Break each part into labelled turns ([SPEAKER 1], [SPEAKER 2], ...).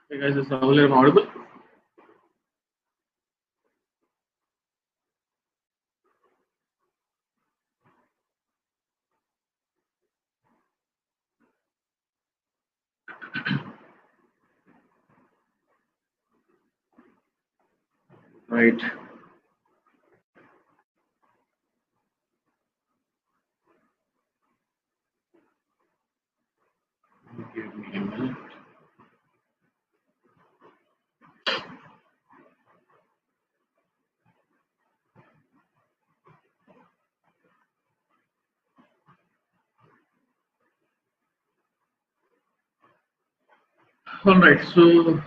[SPEAKER 1] Hey guys, is Rahul here? Am I audible? Right. Give me a minute. All right. So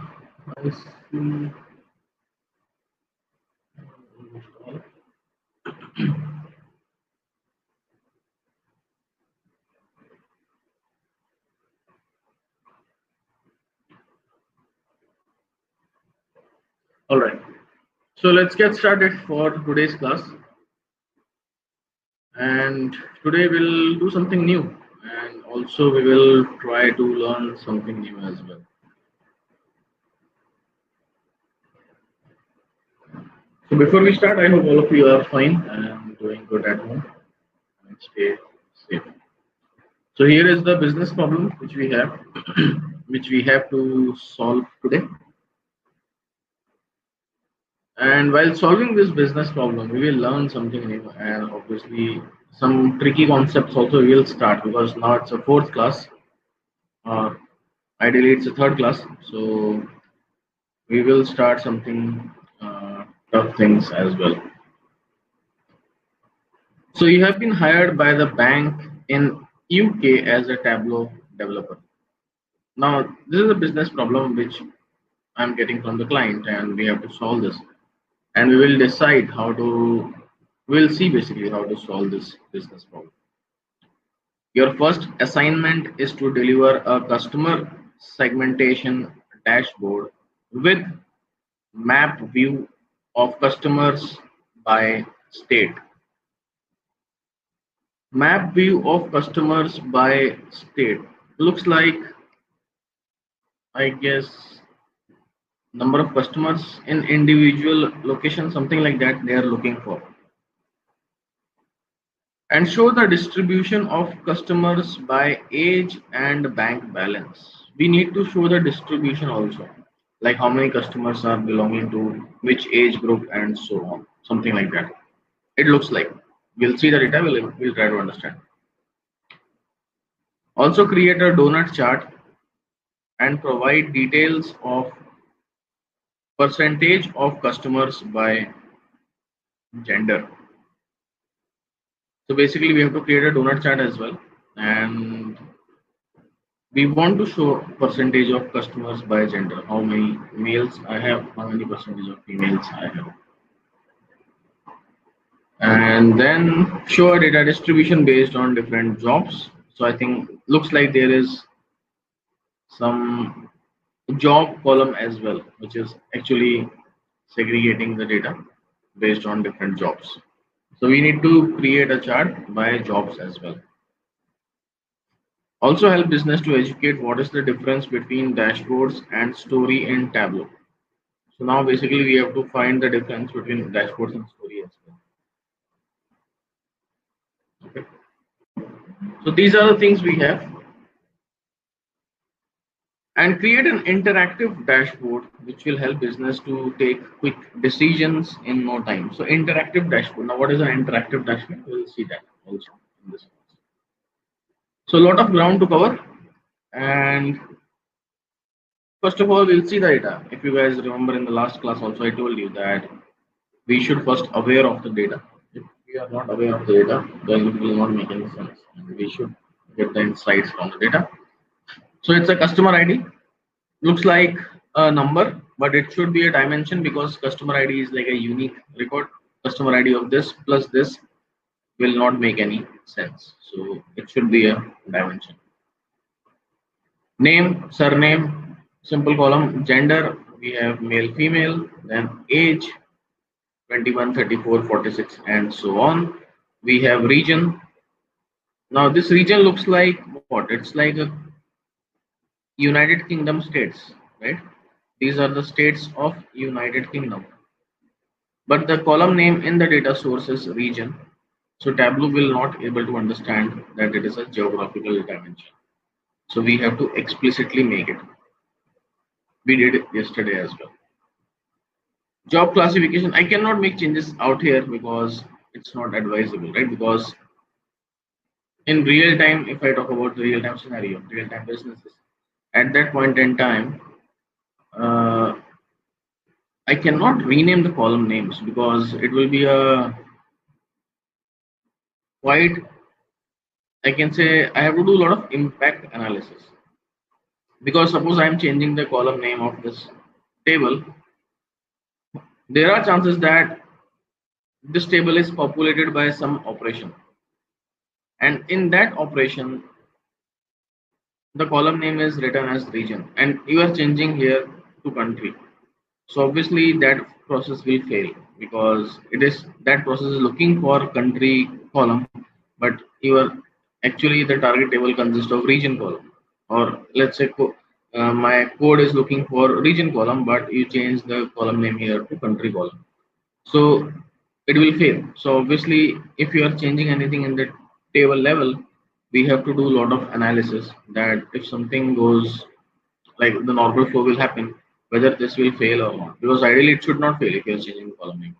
[SPEAKER 1] I see. All right. So let's get started for today's class. And today we'll do something new, and also we will try to learn something new as well. So before we start, I hope all of you are fine and doing good at home and stay safe. So here is the business problem which we have, which we have to solve today. And while solving this business problem, we will learn something new, and obviously some tricky concepts also we will start because now it's a fourth class, or ideally it's a third class. So we will start something tough things as well. So you have been hired by the bank in UK as a Tableau developer. Now this is a business problem which I'm getting from the client, and we have to solve this. And we will decide how to. We'll see basically how to solve this business problem. Your first assignment is to deliver a customer segmentation dashboard with map view of customers by state. Map view of customers by state looks like, I guess, number of customers in individual location, something like that they are looking for. And show the distribution of customers by age and bank balance. We need to show the distribution also, like how many customers are belonging to which age group and so on, something like that. It looks like we'll see the data, we'll try to understand. Also create a donut chart and provide details of percentage of customers by gender. So basically we have to create a donut chart as well, and we want to show percentage of customers by gender, how many males I have, how many percentage of females I have, and then show a data distribution based on different jobs. So I think looks like there is some job column as well, which is actually segregating the data based on different jobs. So we need to create a chart by jobs as well. Also help business to educate what is the difference between dashboards and story in Tableau. So now basically we have to find the difference between dashboards and story as well. Okay. So these are the things we have, and create an interactive dashboard which will help business to take quick decisions in no time. So interactive dashboard. Now what is an interactive dashboard? We'll see that also in this class. So a lot of ground to cover, and first of all we'll see the data. If you guys remember in the last class also I told you that we should first aware of the data. If we are not aware of the data, then it will not make any sense. And we should get the insights from the data. So it's a customer ID. Looks like a number, but it should be a dimension because customer ID is like a unique record. Customer ID of this plus this will not make any sense. So it should be a dimension. Name, surname, simple column, gender, we have male, female, then age, 21, 34, 46, and so on. We have region. Now this region looks like what? It's like a United Kingdom states, right? These are the states of United Kingdom. But the column name in the data source is region. So Tableau will not able to understand that it is a geographical dimension. So we have to explicitly make it. We did it yesterday as well. Job classification, I cannot make changes out here because it's not advisable, right? Because in real time, if I talk about the real time scenario, real time businesses, at that point in time, uh, I cannot rename the column names because it will be a quite, I can say, I have to do a lot of impact analysis. Because suppose I am changing the column name of this table, there are chances that this table is populated by some operation, and in that operation the column name is written as region and you are changing here to country. So obviously that process will fail because it is that process is looking for country column, but your actually the target table consists of region column. Or let's say my code is looking for region column, but you change the column name here to country column. So it will fail. So obviously if you are changing anything in the table level, we have to do a lot of analysis that if something goes like the normal flow will happen, whether this will fail or not, because ideally it should not fail if you're changing the column name,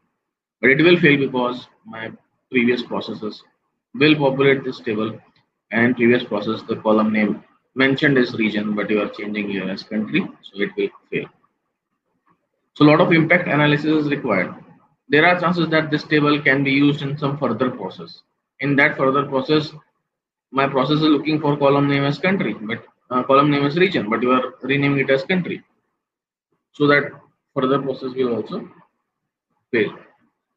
[SPEAKER 1] but it will fail because my previous processes will populate this table, and in previous process the column name mentioned is region but you are changing here as country, so it will fail. So a lot of impact analysis is required. There are chances that this table can be used in some further process. In that further process, my process is looking for column name as country, but column name as region, but you are renaming it as country. So that further process will also fail.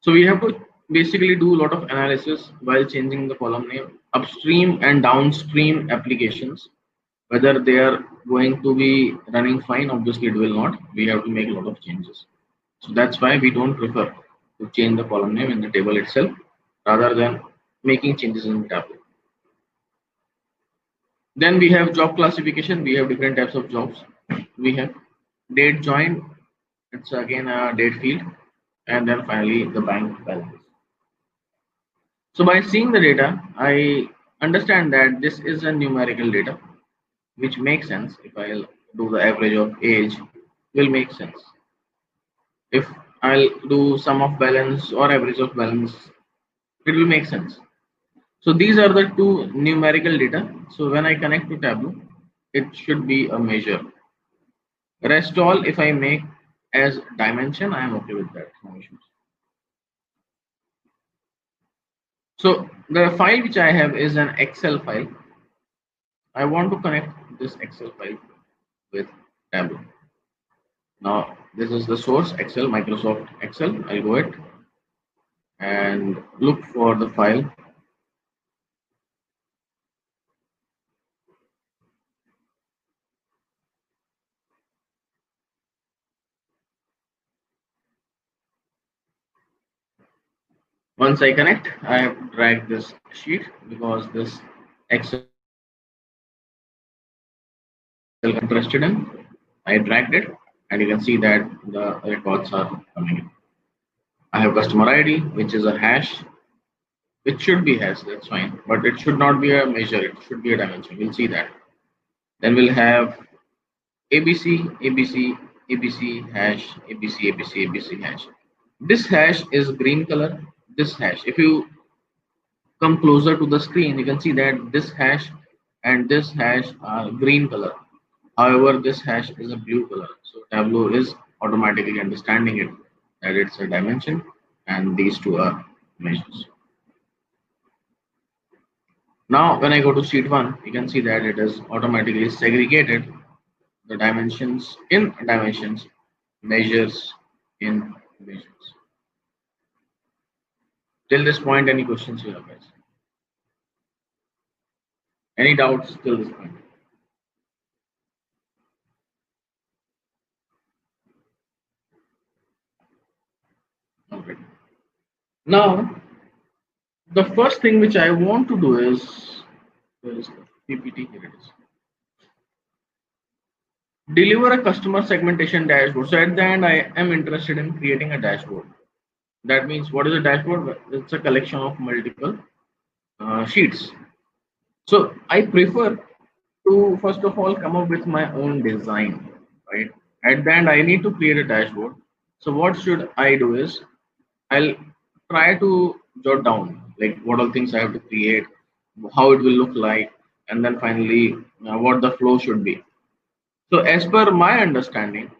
[SPEAKER 1] So we have to basically do a lot of analysis while changing the column name. Upstream and downstream applications, whether they are going to be running fine, obviously it will not. We have to make a lot of changes. So that's why we don't prefer to change the column name in the table itself rather than making changes in the table. Then we have job classification. We have different types of jobs. We have date joined. It's again a date field, and then finally the bank balance. So by seeing the data, I understand that this is a numerical data, which makes sense. If I'll do the average of age, will make sense. If I'll do sum of balance or average of balance, it will make sense. So these are the two numerical data. So when I connect to Tableau, it should be a measure. Rest all, if I make as dimension, I am okay with that. No issues. So the file which I have is an Excel file. I want to connect this Excel file with Tableau. Now this is the source Excel, Microsoft Excel. I'll go ahead and look for the file. Once I connect, I have to drag this sheet because this Excel interested in. I dragged it and you can see that the records are coming in. I have customer ID, which is a hash. It should be hash, that's fine, but it should not be a measure, it should be a dimension. We'll see that. Then we'll have ABC, ABC, ABC hash, ABC, ABC, ABC hash. This hash is green color. This hash, if you come closer to the screen, you can see that this hash and this hash are green color. However, this hash is a blue color. So Tableau is automatically understanding it that it's a dimension and these two are measures. Now, when I go to sheet 1, you can see that it is automatically segregated the dimensions in dimensions, measures in measures. Till this point, any questions you have, guys? Any doubts till this point? Okay. Now, the first thing which I want to do is, where is the PPT? Here it is. Deliver a customer segmentation dashboard. So at the end, I am interested in creating a dashboard. That means what is a dashboard? It's a collection of multiple sheets. So I prefer to first of all come up with my own design, right? At the end, I need to create a dashboard. So what should I do is I'll try to jot down like what all things I have to create, how it will look like, and then finally what the flow should be. So as per my understanding,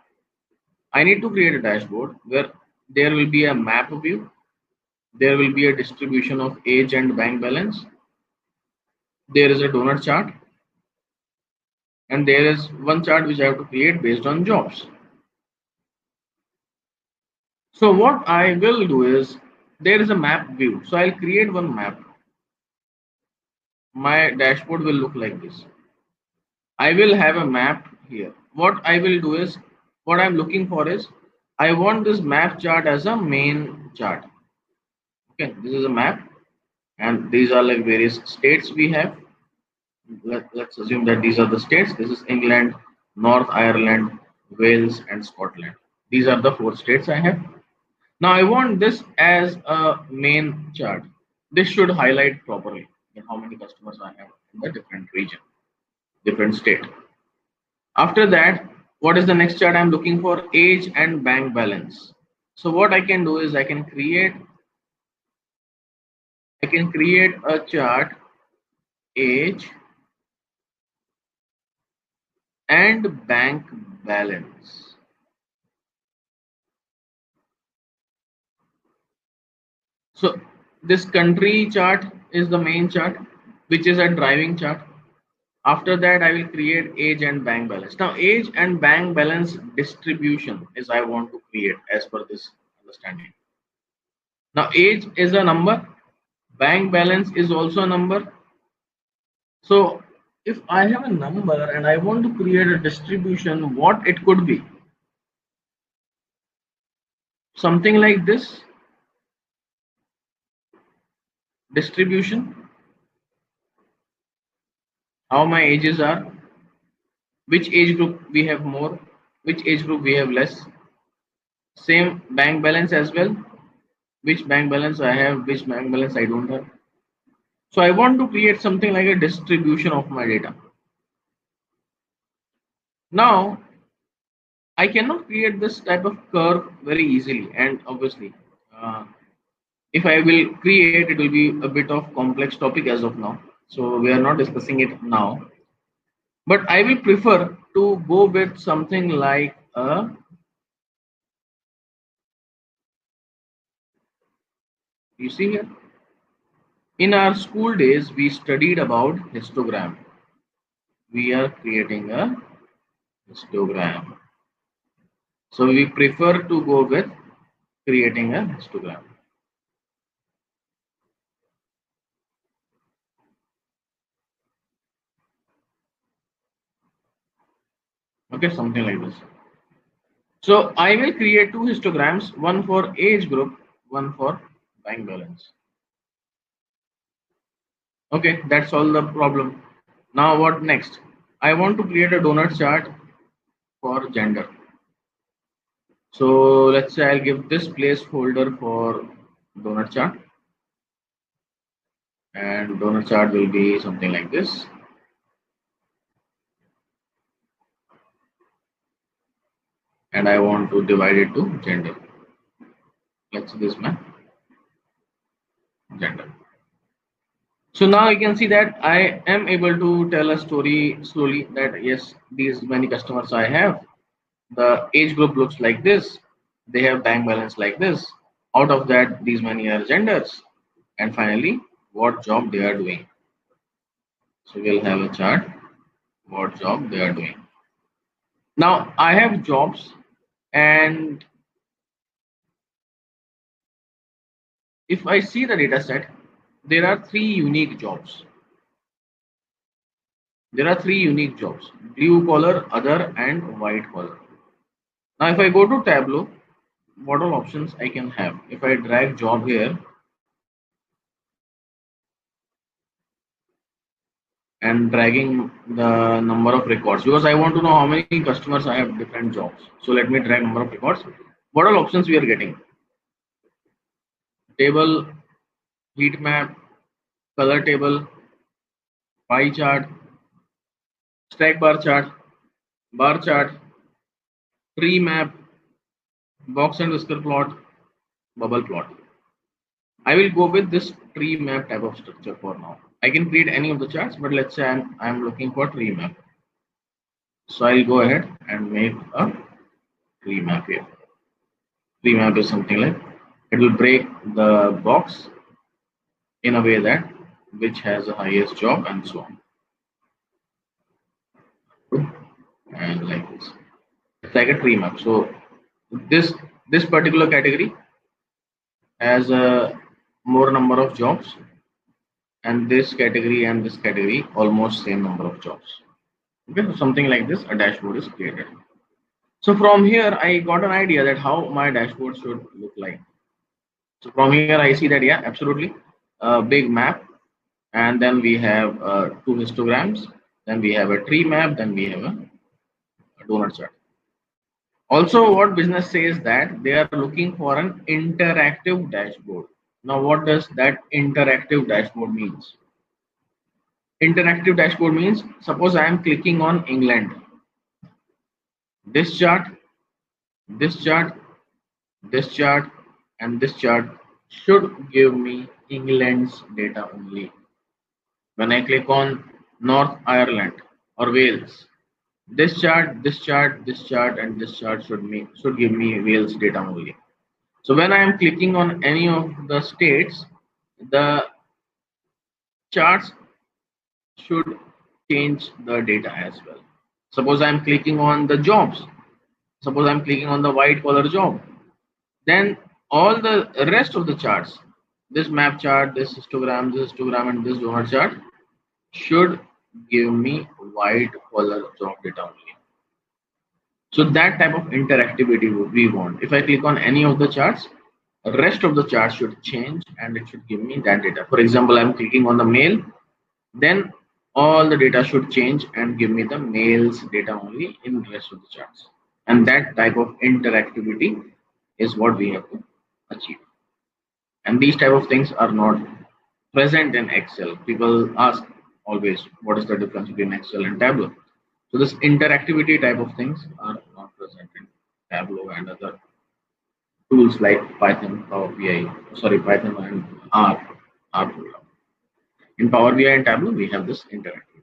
[SPEAKER 1] I need to create a dashboard where there will be a map view, there will be a distribution of age and bank balance, there is a donor chart, and there is one chart which I have to create based on jobs. So what I will do is there is a map view. So I'll create one map. My dashboard will look like this. I will have a map here. What I will do is what I'm looking for is I want this map chart as a main chart. Okay, this is a map and these are like various states we have. Let's assume that these are the states. This is England, North Ireland, Wales, and Scotland. These are the four states I have. Now I want this as a main chart. This should highlight properly how many customers I have in the different region, different state. After that, what is the next chart I'm looking for? Age and bank balance. So what I can do is I can create a chart age and bank balance. So this country chart is the main chart, which is a driving chart. After that, I will create age and bank balance. Now, age and bank balance distribution is I want to create as per this understanding. Now, age is a number, bank balance is also a number. So, if I have a number and I want to create a distribution, what it could be? Something like this distribution, how my ages are, which age group we have more, which age group we have less. Same bank balance as well, which bank balance I have, which bank balance I don't have. So I want to create something like a distribution of my data. Now I cannot create this type of curve very easily, and obviously, uh, if I will create, it will be a bit of complex topic as of now. So we are not discussing it now. But I will prefer to go with something like you see here. In our school days, we studied about histogram. We are creating a histogram. So we prefer to go with creating a histogram. Okay, something like this. So I will create two histograms, one for age group, one for bank balance. Okay, that's all the problem. Now what next? I want to create a donut chart for gender. So let's say I'll give this placeholder for donut chart, and donut chart will be something like this. And I want to divide it to gender. Let's see this man, gender. So now you can see that I am able to tell a story slowly that yes, these many customers I have. The age group looks like this. They have bank balance like this. Out of that, these many are genders. And finally, what job they are doing. So we'll have a chart what job they are doing. Now I have jobs, and if I see the data set, there are three unique jobs. There are three unique jobs: blue collar, other, and white collar. Now, if I go to Tableau, what all options I can have? If I drag job here and dragging the number of records, because I want to know how many customers I have different jobs. So let me drag number of records. What all options we are getting? Table, heat map, color table, pie chart, stack bar chart, tree map, box and whisker plot, bubble plot. I will go with this tree map type of structure for now. I can create any of the charts, but let's say I'm looking for tree map. So I'll go ahead and make a tree map here. Tree map is something like it will break the box in a way that which has the highest job and so on. And like this. It's like a tree map. So this this particular category has a more number of jobs, and this category almost same number of jobs. Okay, so something like this, a dashboard is created. So from here, I got an idea that how my dashboard should look like. So from here, I see that yeah, absolutely, a big map, and then we have two histograms, then we have a tree map, then we have a donut chart. Also, what business says that they are looking for an interactive dashboard. Now, what does that interactive dashboard means? Interactive dashboard means suppose I am clicking on England. This chart, this chart, this chart, and this chart should give me England's data only. When I click on North Ireland or Wales, this chart, this chart, this chart, and this chart should give me Wales data only. So when I am clicking on any of the states, the charts should change the data as well. Suppose I am clicking on the jobs. Suppose I am clicking on the white collar job. Then all the rest of the charts, this map chart, this histogram, and this donut chart should give me white collar job data only. So that type of interactivity we want. If I click on any of the charts, rest of the charts should change and it should give me that data. For example, I'm clicking on the mail, then all the data should change and give me the mail's data only in the rest of the charts. And that type of interactivity is what we have to achieve. And these type of things are not present in Excel. People ask always, what is the difference between Excel and Tableau? So this interactivity type of things are not present in Tableau and other tools like Python, Power BI, sorry, Python and R program. In Power BI and Tableau, we have this interactivity.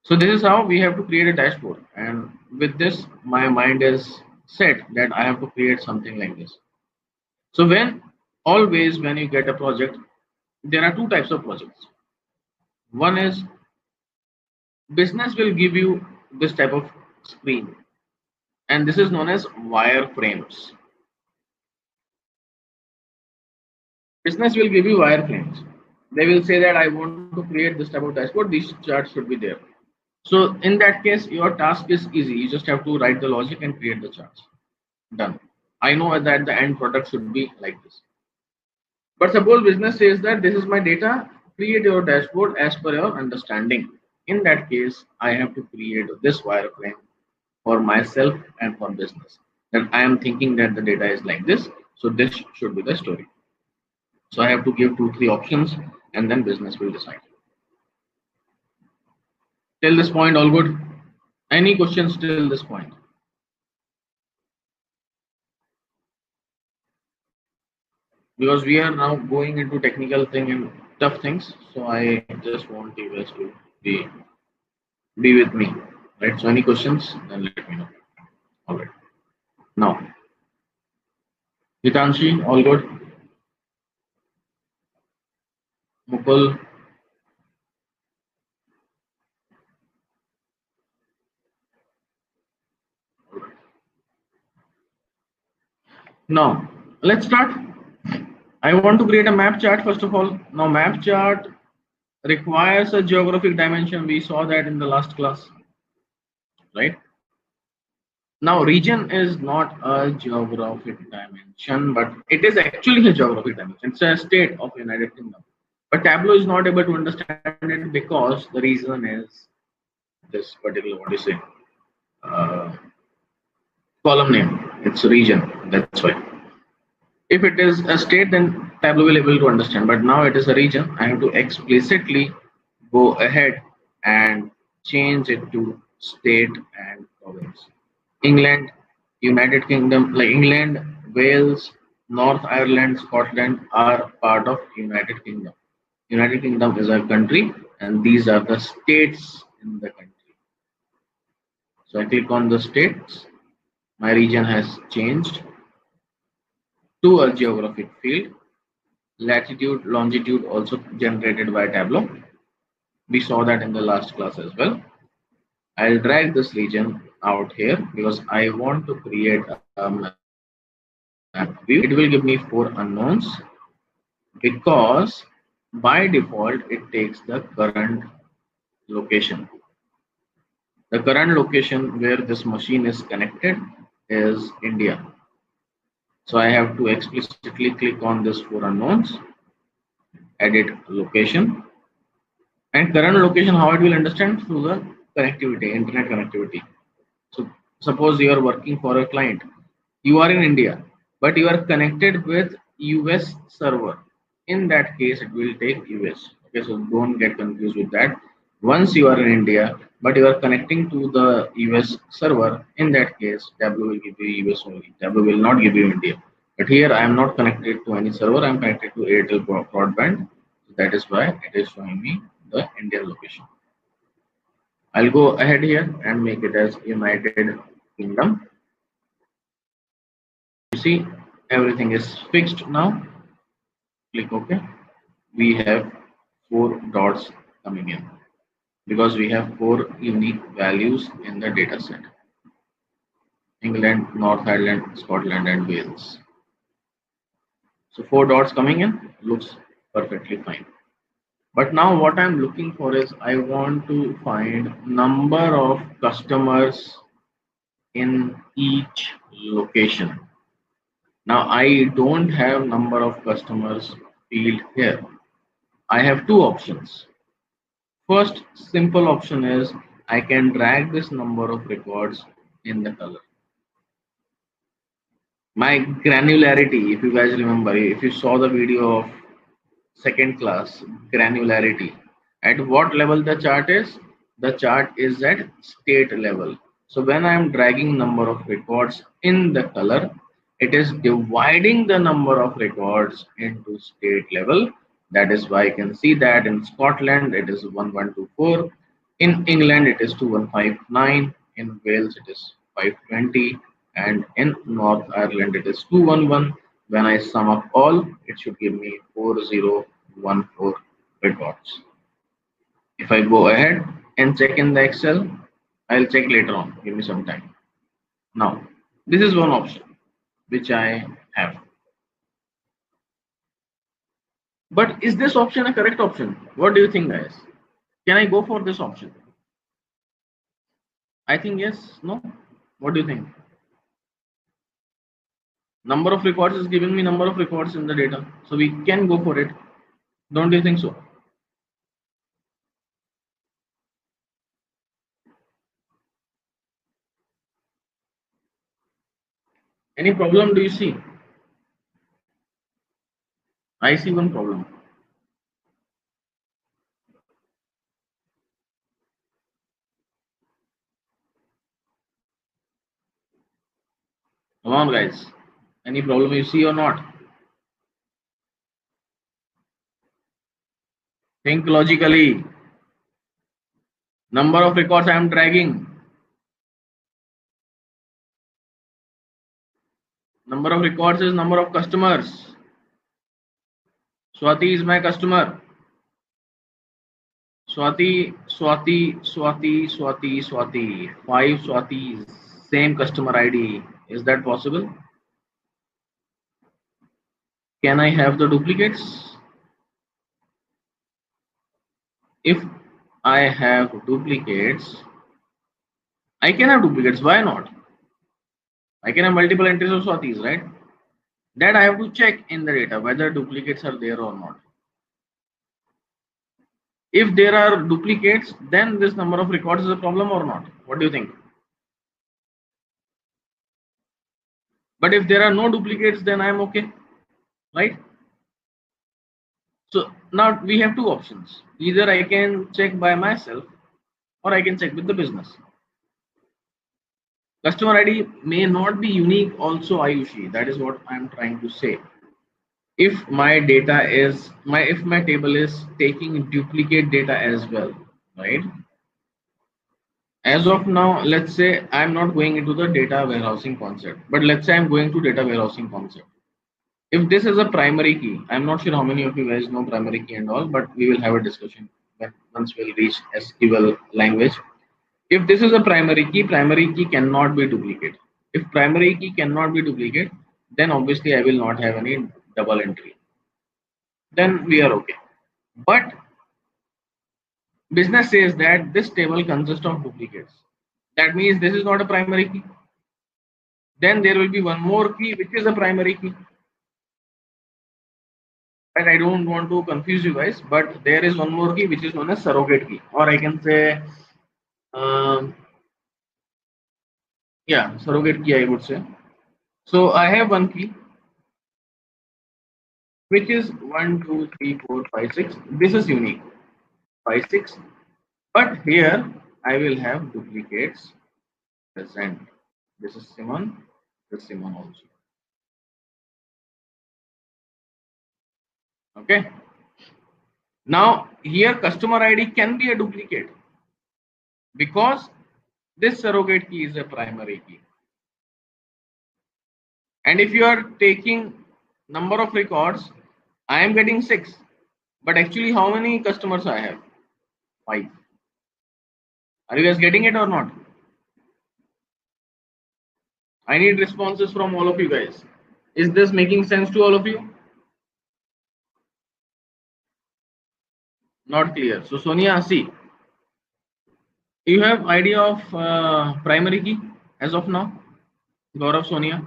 [SPEAKER 1] So this is how we have to create a dashboard. And with this, my mind is set that I have to create something like this. So when you get a project, there are two types of projects. One is business will give you this type of screen, and this is known as wireframes. Business will give you wireframes. They will say that I want to create this type of dashboard, these charts should be there. So in that case, your task is easy. You just have to write the logic and create the charts. Done. I know that the end product should be like this. But suppose business says that this is my data, create your dashboard as per your understanding. In that case, I have to create this wireframe for myself and for business. That I am thinking that the data is like this, so this should be the story. So I have to give two, three options, and then business will decide. Till this point, all good. Any questions till this point? Because we are now going into technical thing and tough things, so I just want you guys to be with me, right? So any questions, then let me know. All right. Now, Hitanshi, all good. Mukul, all right. Now, let's start. I want to create a map chart first of all. Now, map chart requires a geographic dimension. We saw that in the last class, right? Now, region is not a geographic dimension, but it is actually a geographic dimension. It's a state of United Kingdom. But Tableau is not able to understand it because the reason is this particular, what do you say, uh, column name. It's region. That's why. If it is a state, then Tableau will be able to understand. But now it is a region. I have to explicitly go ahead and change it to state and province. England, United Kingdom, like England, Wales, North Ireland, Scotland are part of United Kingdom. United Kingdom is a country, and these are the states in the country. So I click on the states. My region has changed to a geographic field. Latitude, longitude also generated by Tableau. We saw that in the last class as well. I'll drag this region out here because I want to create a map view. It will give me 4 unknowns because by default it takes the current location. The current location where this machine is connected is India. So I have to explicitly click on this 4 unknowns, edit location, and current location, how it will understand through the connectivity, internet connectivity. So suppose you are working for a client, you are in India, but you are connected with US server. In that case, it will take US. Okay, so don't get confused with that. Once you are in India, but you are connecting to the US server, in that case, Tableau will give you US only. Tableau will not give you India. But here I am not connected to any server, I am connected to Airtel broadband. That is why it is showing me the Indian location. I'll go ahead here and make it as United Kingdom. You see, everything is fixed now. Click OK. We have 4 dots coming in because we have 4 unique values in the data set. England, North Ireland, Scotland, and Wales. So 4 dots coming in looks perfectly fine. But now what I'm looking for is I want to find number of customers in each location. Now I don't have number of customers field here. I have 2 options. First simple option is I can drag this number of records in the color. My granularity, if you guys remember, if you saw the video of second class, granularity, at what level the chart is? The chart is at state level. So when I am dragging number of records in the color, it is dividing the number of records into state level. That is why I can see that in Scotland it is 1124, in England it is 2159, in Wales it is 520, and in North Ireland it is 211. When I sum up all, it should give me 4014 records. If I go ahead and check in the Excel, I'll check later on. Give me some time. Now, this is one option which I have. But is this option a correct option? What do you think, guys? Can I go for this option? I think yes, no? What do you think? Number of records is giving me number of records in the data. So we can go for it. Don't you think so? Any problem do you see? I see one problem. Come on, guys. Any problem you see or not? Think logically. Number of records I am dragging. Number of records is number of customers. Swati is my customer. Swati. 5 Swatis. Same customer ID. Is that possible? Can I have the duplicates? If I have duplicates, I can have duplicates. Why not? I can have multiple entries of Swatis, right? That I have to check in the data whether duplicates are there or not. If there are duplicates, then this number of records is a problem or not? What do you think? But if there are no duplicates, then I am okay, right? So now we have two options. Either I can check by myself or I can check with the business. Customer ID may not be unique also, Ayushi. That is what I'm trying to say. If my data is if my table is taking duplicate data as well, right? As of now, let's say I'm not going into the data warehousing concept, but let's say I'm going to data warehousing concept. If this is a primary key, I'm not sure how many of you guys know primary key and all, but we will have a discussion once we'll reach SQL language. If this is a primary key cannot be duplicate. If primary key cannot be duplicate, then obviously I will not have any double entry. Then we are okay. But business says that this table consists of duplicates. That means this is not a primary key. Then there will be one more key which is a primary key. And I don't want to confuse you guys, but there is one more key which is known as surrogate key, or I can say, um, yeah, surrogate key I would say. So I have one key which is 1, 2, 3, 4, 5, 6. This is unique 5, 6. But here I will have duplicates present. This is Simon, this is Simon also. Okay. Now here customer ID can be a duplicate because this surrogate key is a primary key. And if you are taking number of records, I am getting 6. But actually, how many customers I have? 5. Are you guys getting it or not? I need responses from all of you guys. Is this making sense to all of you? Not clear. So Sonia, see, you have idea of primary key as of now? Gaurav, Sonia?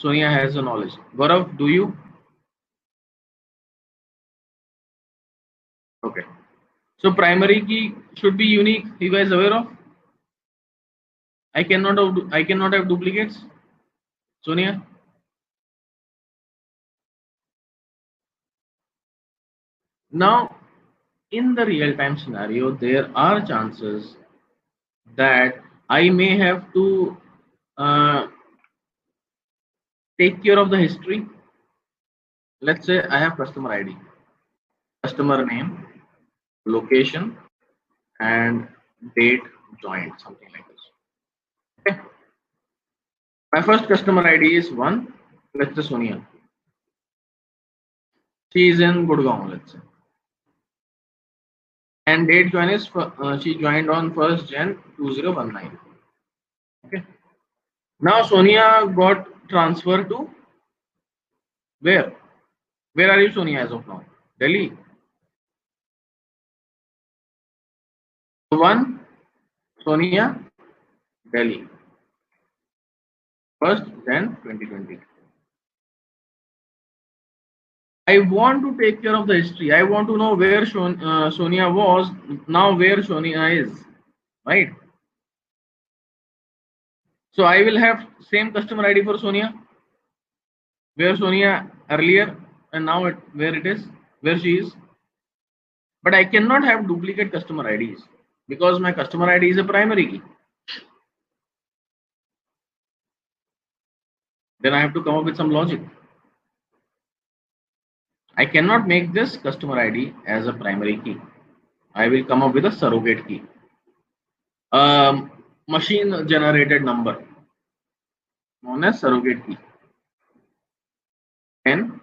[SPEAKER 1] Sonia has the knowledge. Gaurav, do you? Okay. So primary key should be unique. You guys aware of? I cannot have duplicates. Sonia? Now, in the real time scenario, there are chances that I may have to uh, take care of the history. Let's say I have customer ID, customer name, location, and date joined, something like this. Okay. My first customer ID is 1. Let's say Sonia. She is in Gurgaon, let's say. And date join is she joined on 1st Jan 2019. Okay. Now Sonia got transferred to where? Where are you, Sonia, as of now? Delhi. One, Sonia, Delhi. 1st Jan 2020. I want to take care of the history. I want to know where Sonia was, now where Sonia is, right? So I will have same customer ID for Sonia, where Sonia earlier and now where it is, where she is. But I cannot have duplicate customer IDs because my customer ID is a primary key. Then I have to come up with some logic. I cannot make this customer ID as a primary key. I will come up with a surrogate key. Machine generated number known as surrogate key. 10,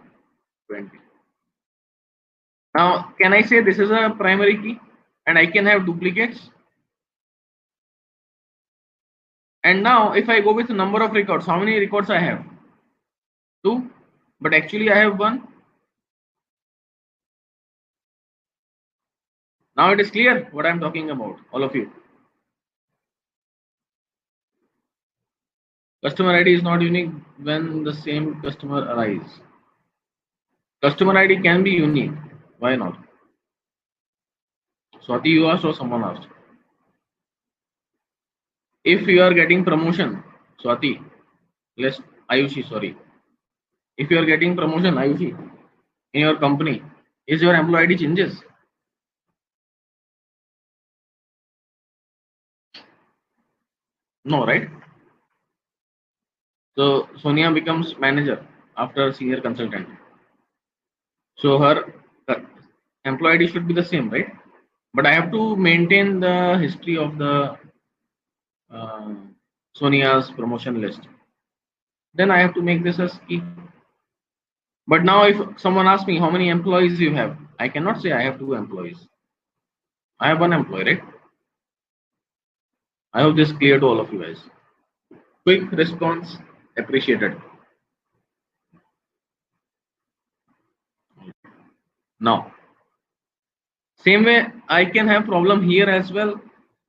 [SPEAKER 1] 20. Now, can I say this is a primary key and I can have duplicates? And now, if I go with the number of records, how many records I have? 2, but actually I have 1. Now it is clear what I'm talking about, all of you. Customer ID is not unique when the same customer arrives. Customer ID can be unique. Why not? Swati, you asked or someone asked? If you are getting promotion, Swati, let's Ayushi, sorry. If you are getting promotion, Ayushi, in your company, is your employee ID changes? No, right? So Sonia becomes manager after senior consultant. So her employee ID should be the same, right? But I have to maintain the history of the uh, Sonia's promotion list. Then I have to make this as key. But now, if someone asks me how many employees you have, I cannot say I have two employees. I have one employee, right? I hope this is clear to all of you guys. Quick response appreciated. Now, same way I can have problem here as well.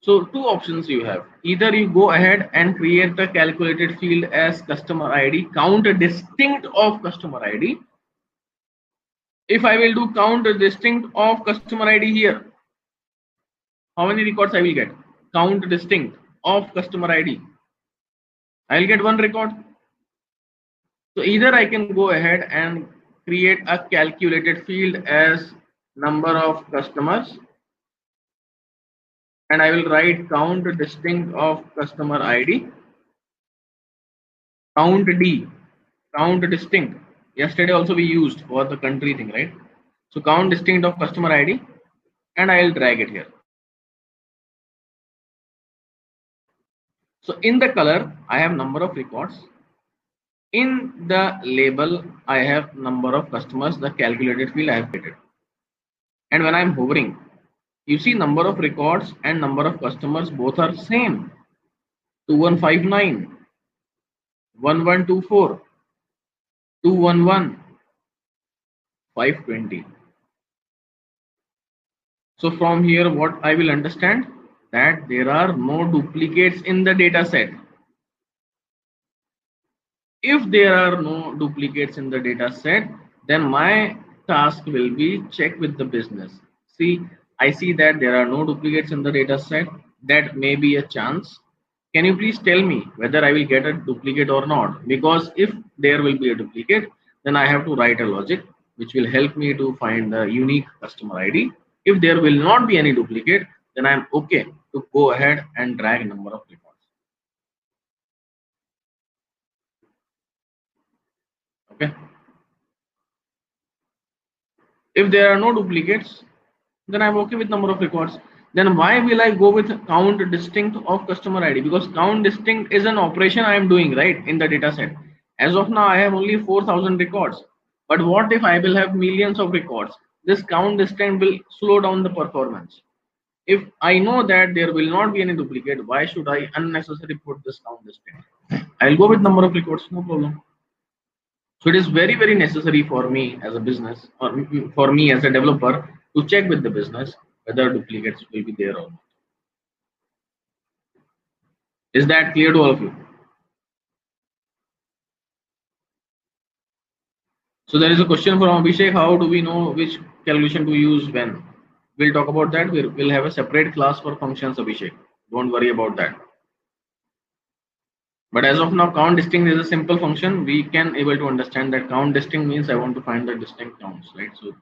[SPEAKER 1] So two options you have. Either you go ahead and create the calculated field as customer ID, count distinct of customer ID. If I will do count distinct of customer ID here, how many records I will get? Count distinct of customer ID. I'll get one record. So either I can go ahead and create a calculated field as number of customers, and I will write count distinct of customer ID, count D, count distinct. Yesterday also we used for the country thing, right? So count distinct of customer ID, and I will drag it here. So in the color, I have number of records. In the label, I have number of customers, the calculated field I have created. And when I'm hovering, you see number of records and number of customers both are same. 2159, 1124, 211, 520. So from here, what I will understand that there are no duplicates in the data set. If there are no duplicates in the data set, then my task will be check with the business. See, I see that there are no duplicates in the data set. That may be a chance. Can you please tell me whether I will get a duplicate or not? Because if there will be a duplicate, then I have to write a logic which will help me to find the unique customer ID. If there will not be any duplicate, then I am okay to go ahead and drag number of records. Okay. If there are no duplicates, then I'm okay with number of records. Then why will I go with count distinct of customer ID? Because count distinct is an operation I am doing right in the data set. As of now, I have only 4,000 records. But what if I will have millions of records? This count distinct will slow down the performance. If I know that there will not be any duplicate, why should I unnecessarily put this count distinct? I'll go with number of records, no problem. So it is very, very necessary for me as a business or for me as a developer to check with the business whether duplicates will be there or not. Is that clear to all of you? So there is a question from Abhishek. How do we know which calculation to use when? We'll talk about that. We'll have a separate class for functions, Abhishek. Don't worry about that. But as of now, count distinct is a simple function. We can able to understand that count distinct means I want to find the distinct counts, right? So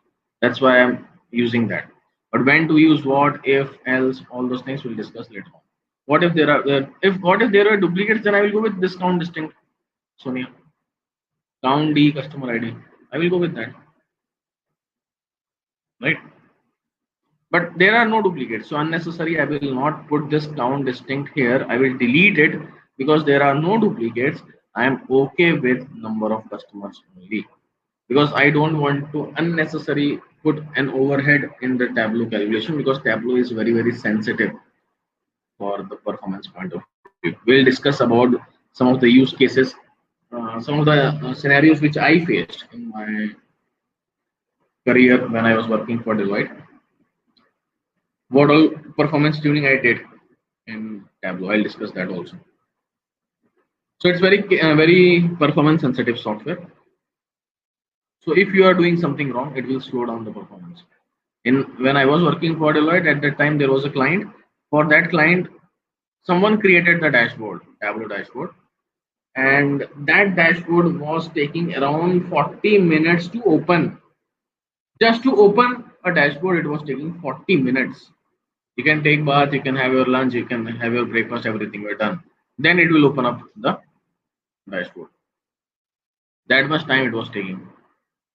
[SPEAKER 1] that's why I'm using that. But when to use what, if, else, all those things we'll discuss later on. What if there are if what if there are duplicates? Then I will go with this count distinct, Sonia. Count D customer ID. I will go with that, right? But there are no duplicates, so unnecessary. I will not put this count distinct here. I will delete it because there are no duplicates. I am okay with number of customers only because I don't want to unnecessary put an overhead in the Tableau calculation because Tableau is very, very sensitive for the performance point of view. We'll discuss about some of the use cases, some of the scenarios which I faced in my career when I was working for Deloitte. What all performance tuning I did in Tableau. I'll discuss that also. So it's very performance sensitive software. So if you are doing something wrong, it will slow down the performance. In when I was working for Deloitte at that time, there was a client. For that client, someone created the dashboard, Tableau dashboard, and that dashboard was taking around 40 minutes to open. Just to open a dashboard, it was taking 40 minutes. You can take bath, you can have your lunch, you can have your breakfast, everything we're done. Then it will open up the dashboard. That much time it was taking.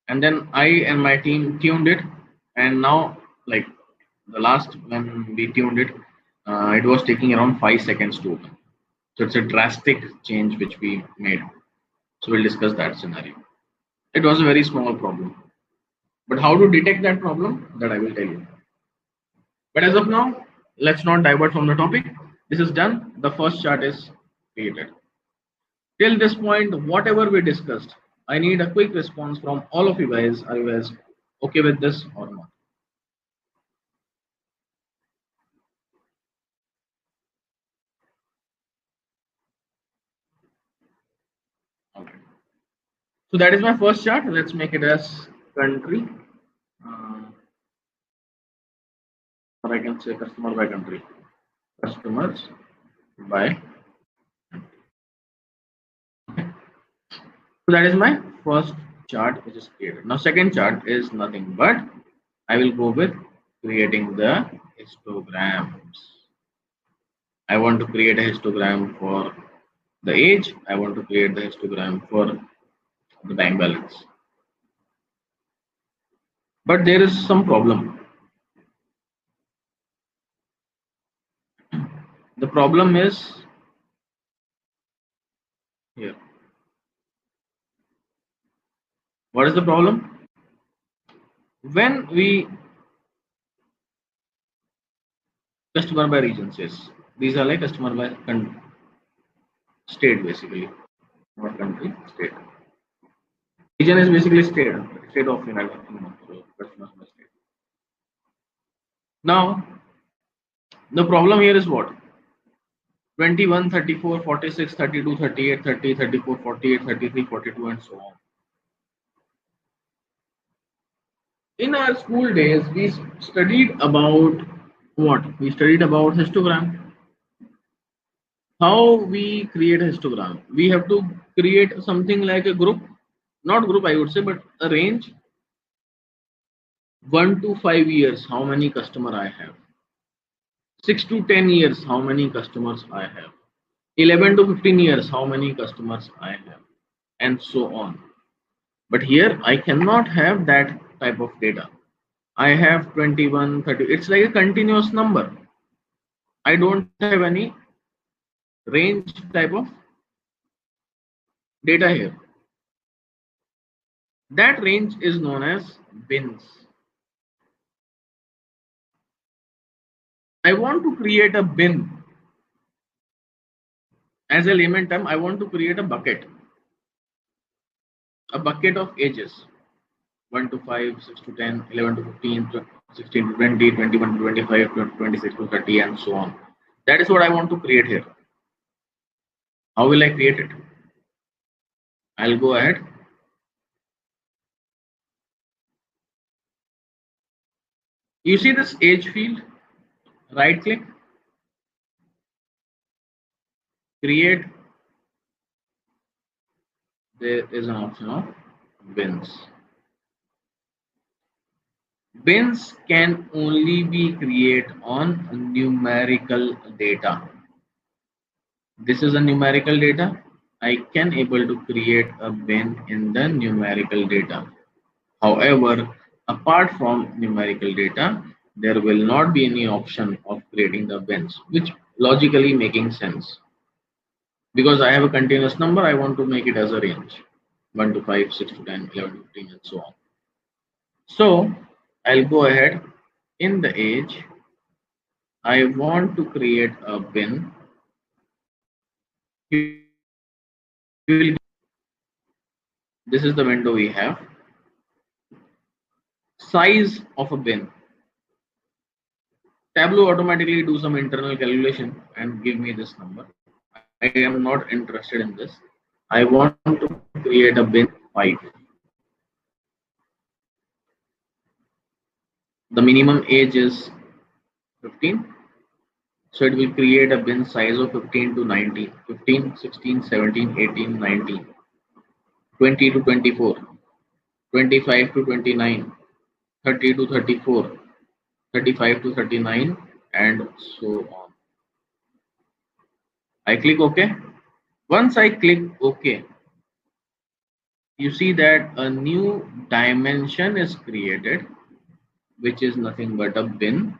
[SPEAKER 1] And then I and my team tuned it, and now like the last when we tuned it, it was taking around 5 seconds to open. So it's a drastic change which we made. So we'll discuss that scenario. It was a very small problem, but how to detect that problem, that I will tell you. But as of now, let's not divert from the topic. This is done. The first chart is created. Till this point, whatever we discussed, I need a quick response from all of you guys. Are you guys okay with this or not? Okay. So that is my first chart. Let's make it as country, or I can say customer by country. Customers by. So that is my first chart which is created. Now second chart is nothing but I will go with creating the histograms. I want to create a histogram for the age. I want to create the histogram for the bank balance. But there is some problem. The problem is here. What is the problem? When we customer by regions, yes. These are like customer by state basically, not country, state. Region is basically state of United Kingdom. So customers by state. Now the problem here is what? 21, 34, 46, 32, 38, 30, 34, 48, 33, 42, and so on. In our school days, we studied about what? We studied about histogram. How we create a histogram? We have to create something like a group, not group, I would say, but a range 1 to 5 years, how many customer I have. 6 to 10 years, how many customers I have. 11 to 15 years, how many customers I have, and so on. But here I cannot have that type of data. I have 21, 30. It's like a continuous number. I don't have any range type of data here. That range is known as bins. I want to create a bin. As a layman term, I want to create a bucket of ages 1 to 5, 6 to 10, 11 to 15, 16 to 20, 21 to 25, 26 to 30, and so on. That is what I want to create here. How will I create it? I'll go ahead. You see this age field? Right click, create. There is an option of bins. Bins can only be created on numerical data. This is a numerical data. I can able to create a bin in the numerical data. However, apart from numerical data, there will not be any option of creating the bins, which logically making sense. Because I have a continuous number, I want to make it as a range 1 to 5, 6 to 10, 11 to 15, and so on. So I'll go ahead in the age. I want to create a bin. You will, this is the window we have. Size of a bin. Tableau automatically do some internal calculation and give me this number. I am not interested in this. I want to create a bin 5. The minimum age is 15. So it will create a bin size of 15 to 19, 15, 16, 17, 18, 19, 20 to 24, 25 to 29, 30 to 34, 35 to 39, and so on. I click OK. Once I click OK, you see that a new dimension is created, which is nothing but a bin.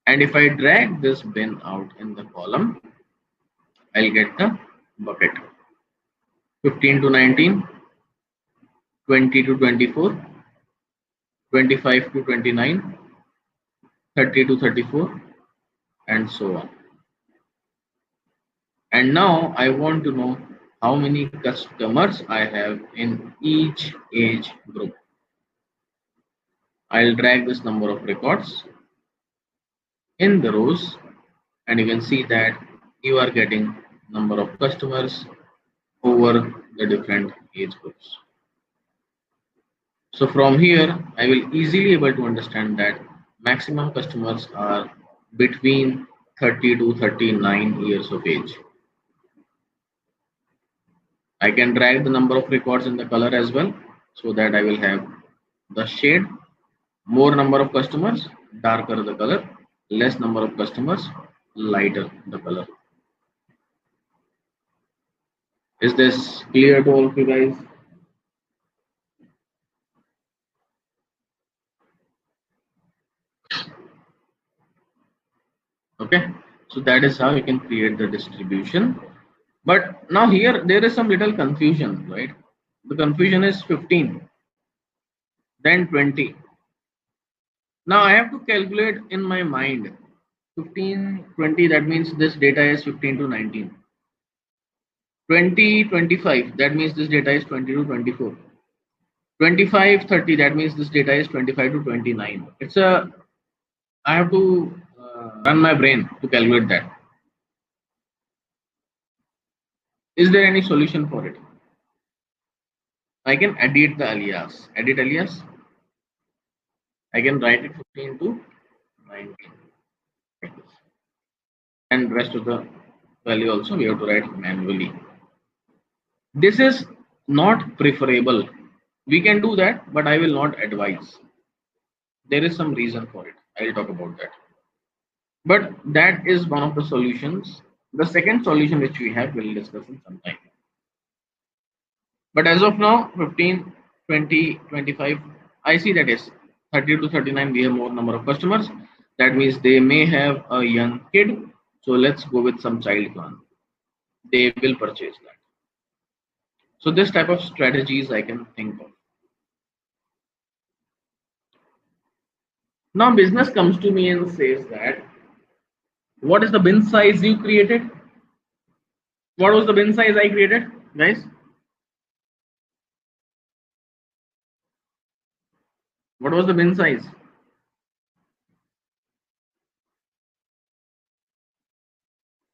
[SPEAKER 1] And if I drag this bin out in the column, I'll get the bucket 15 to 19, 20 to 24, 25 to 29, 30 to 34, and so on. And now I want to know how many customers I have in each age group. I'll drag this number of records in the rows, and you can see that you are getting number of customers over the different age groups. So from here, I will easily able to understand that maximum customers are between 30 to 39 years of age. I can drag the number of records in the color as well, so that I will have the shade, more number of customers, darker the color, less number of customers, lighter the color. Is this clear to all of you guys? Okay, so that is how you can create the distribution. But now here there is some little confusion, right? The confusion is 15, then 20. Now I have to calculate in my mind 15, 20, that means this data is 15 to 19. 20, 25, that means this data is 20 to 24. 25, 30, that means this data is 25 to 29. I have to run my brain to calculate that. Is there any solution for it? I can edit the alias. Edit alias. I can write it 15 to 19. Like this. And rest of the value also we have to write manually. This is not preferable. We can do that, but I will not advise. There is some reason for it. I'll talk about that. But that is one of the solutions. The second solution which we have, we'll discuss in some time. But as of now, 15, 20, 25, I see that is 30 to 39, we have more number of customers. That means they may have a young kid. So let's go with some child plan. They will purchase that. So this type of strategies I can think of. Now business comes to me and says that what is the bin size you created? What was the bin size I created, guys? What was the bin size?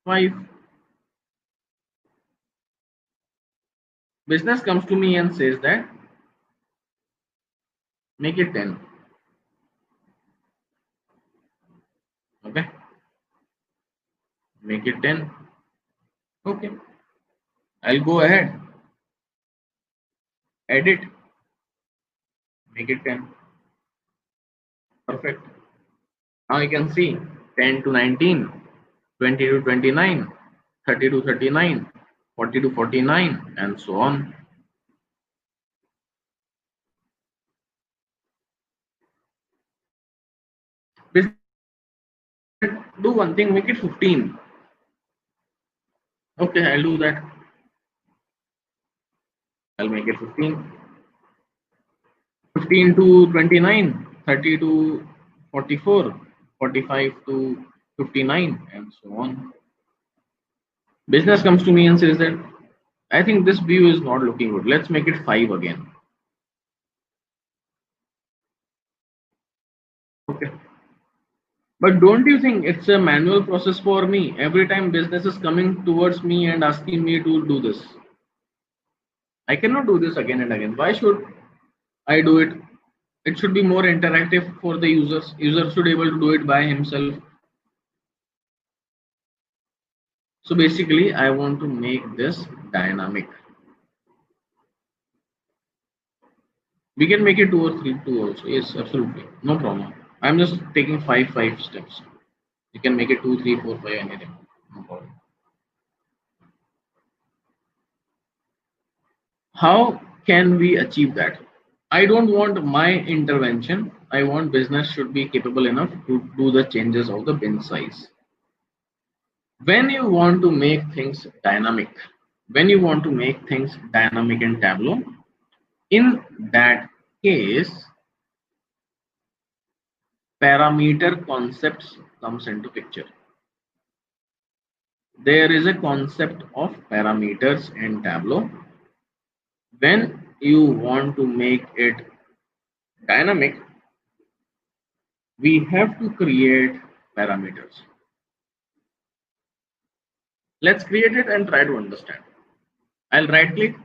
[SPEAKER 1] 5. Business comes to me and says that make it 10. Okay, make it 10. Okay, I'll go ahead, edit, make it 10. Perfect. Now you can see 10 to 19, 20 to 29, 30 to 39, 40 to 49, and so on. Do one thing, make it 15. Okay, I'll do that. I'll make it 15. 15 to 29, 30 to 44, 45 to 59, and so on. Business comes to me and says that I think this view is not looking good. Let's make it 5 again. Okay. But don't you think it's a manual process for me? Every time business is coming towards me and asking me to do this. I cannot do this again and again. Why should I do it It should be more interactive for the users. User should able to do it by himself. So basically I want to make this dynamic. We can make it two or three, two also. Yes, absolutely. No problem. I'm just taking five steps. You can make it two, three, four, five, anything. No problem. How can we achieve that? I don't want my intervention. I want business should be capable enough to do the changes of the bin size. When you want to make things dynamic, when you want to make things dynamic in Tableau, in that case, parameter concepts comes into picture. There is a concept of parameters in Tableau. When you want to make it dynamic, we have to create parameters. Let's create it and try to understand. I'll right click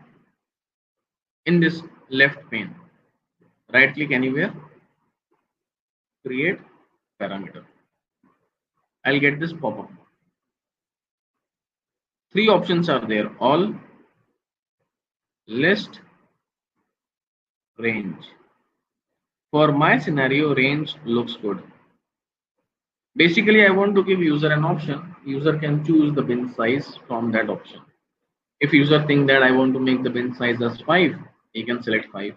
[SPEAKER 1] in this left pane. Right click anywhere, create parameter. I'll get this pop-up. Three options are there: all, list, range. For my scenario, range looks good. Basically, I want to give user an option. User can choose the bin size from that option. If user think that I want to make the bin size as 5, he can select 5.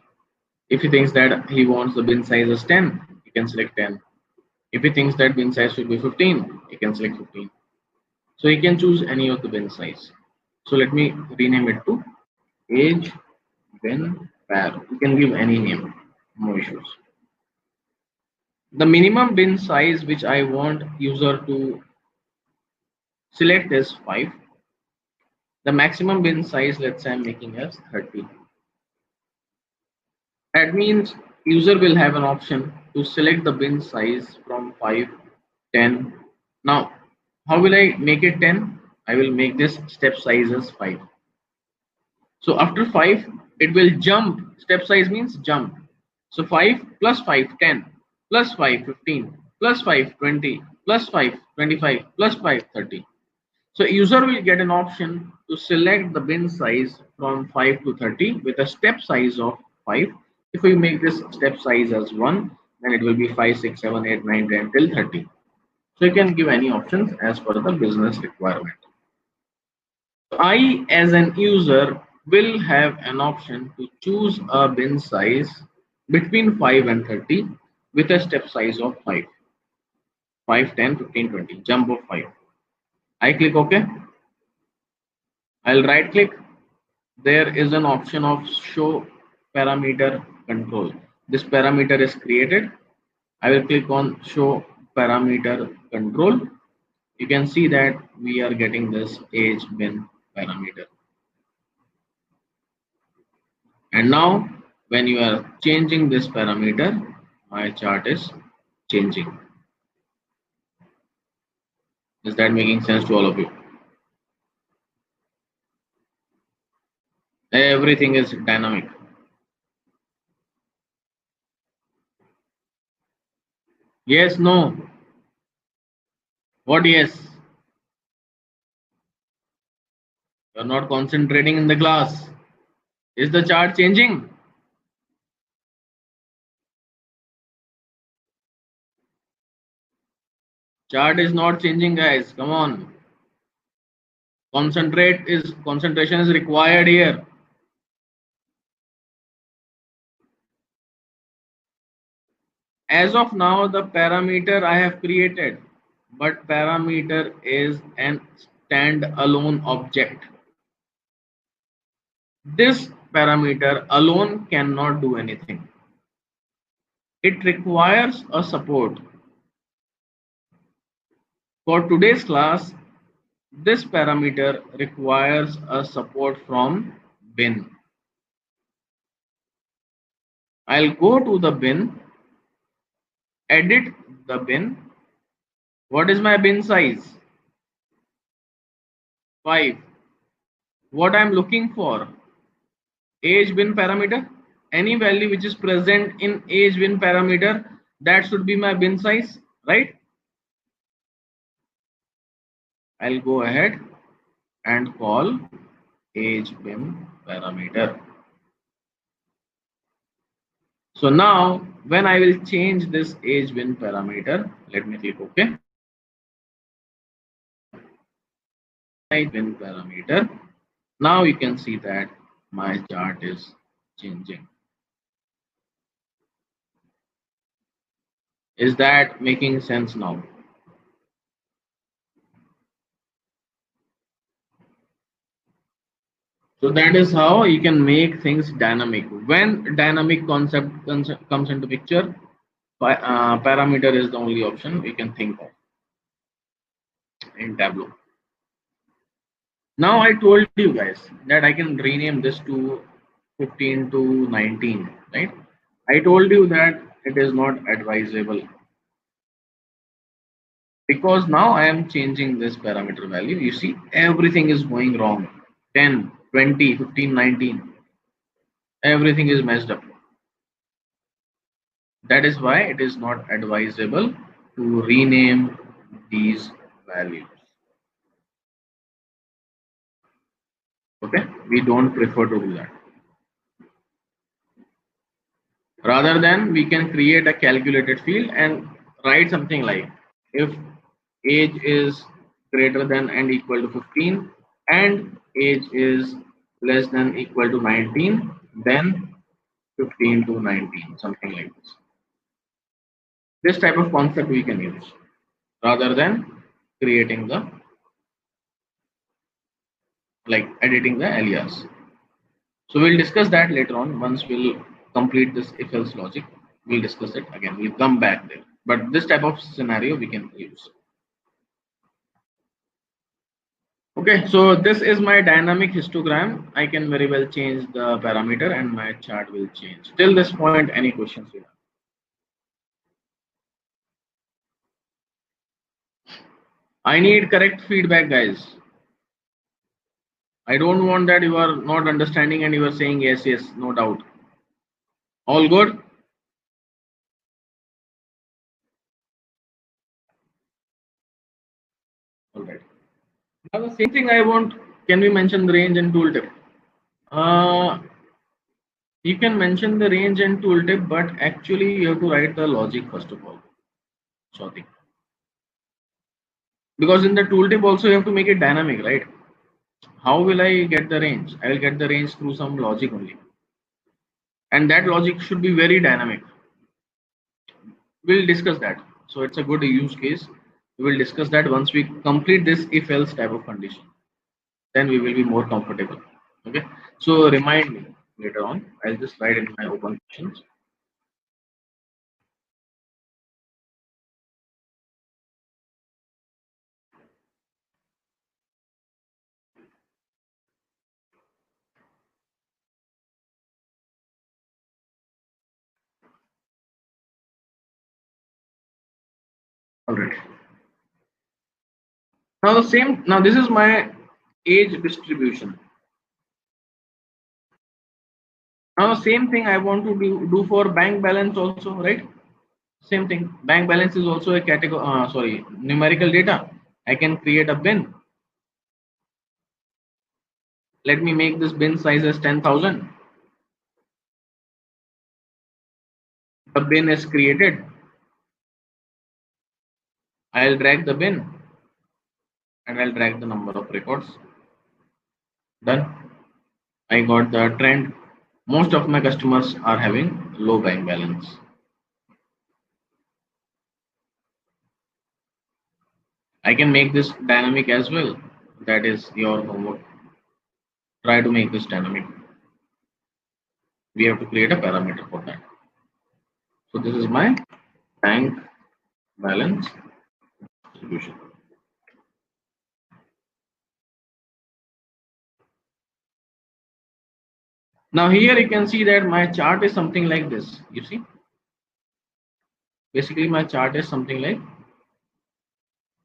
[SPEAKER 1] If he thinks that he wants the bin size as 10, he can select 10. If he thinks that bin size should be 15, he can select 15. So he can choose any of the bin size. So let me rename it to age bin var. You can give any name, no issues. The minimum bin size which I want user to select is 5. The maximum bin size, let's say I'm making as 30. That means user will have an option to select the bin size from 5, 10. Now, how will I make it 10? I will make this step size as 5. So after 5, it will jump. Step size means jump. So 5 plus 5, 10, plus 5, 15, plus 5, 20, plus 5, 25, plus 5, 30. So user will get an option to select the bin size from 5 to 30 with a step size of 5. If we make this step size as 1, then it will be 5, 6, 7, 8, 9, 10 till 30. So you can give any options as per the business requirement. I, as an user, will have an option to choose a bin size between 5 and 30 with a step size of 5. 5, 10, 15, 20, jump of 5. I click OK. I'll right click. There is an option of show parameter control. This parameter is created. I will click on show parameter control. You can see that we are getting this age bin parameter. And now when you are changing this parameter, my chart is changing. Is that making sense to all of you? Everything is dynamic. Yes, no. What yes? You're not concentrating in the class. Is the chart changing? Chart is not changing, guys. Come on. Concentration is required here. As of now, the parameter I have created, but parameter is an standalone object. This parameter alone cannot do anything. It requires a support. For today's class, this parameter requires a support from bin. I'll go to the bin, edit the bin. What is my bin size? 5. What I'm looking for? Age bin parameter. any value which is present in age bin parameter, that should be my bin size, right? I'll go ahead and call age bin parameter. So now when I will change this age bin parameter, let me click OK. Age bin parameter. Now you can see that my chart is changing. Is that making sense now? So that is how you can make things dynamic. When dynamic concept comes into picture, parameter is the only option we can think of in Tableau. Now I told you guys that I can rename this to 15 to 19, right? I told you that it is not advisable because now I am changing this parameter value. You see, everything is going wrong. 10, 20, 15, 19. Everything is messed up. That is why it is not advisable to rename these values. Okay, we don't prefer to do that. Rather than we can create a calculated field and write something like if age is greater than and equal to 15 and age is less than equal to 19, then 15 to 19, something like this. This type of concept we can use rather than creating the like editing the alias. So we'll discuss that later on. Once we'll complete this if else logic, we'll discuss it again. We'll come back there. But this type of scenario we can use. Okay, so this is my dynamic histogram. I can very well change the parameter and my chart will change. Till this point, any questions you have? I need correct feedback, guys. I don't want that you are not understanding and you are saying yes, yes, no doubt. All good? All right. Now the same thing I want. Can we mention the range and tooltip? Uh, you can mention the range and tooltip, but actually you have to write the logic first of all. Sorry. Because in the tooltip also you have to make it dynamic, right? How will I get the range? I will get the range through some logic only. And that logic should be very dynamic. We'll discuss that. So it's a good use case. We will discuss that once we complete this if else type of condition. Then we will be more comfortable. Okay. So remind me later on. I'll just write in my open questions. All right. Now the same. Now this is my age distribution. Now same thing I want to do for bank balance also, right? Same thing. Bank balance is also a category. Sorry, numerical data. I can create a bin. Let me make this bin size as 10,000. The bin is created. I'll drag the bin and I'll drag the number of records. Done. I got the trend. Most of my customers are having low bank balance. I can make this dynamic as well. That is your homework. Try to make this dynamic. We have to create a parameter for that. So this is my bank balance distribution. Now here you can see that my chart is something like this. You see, basically my chart is something like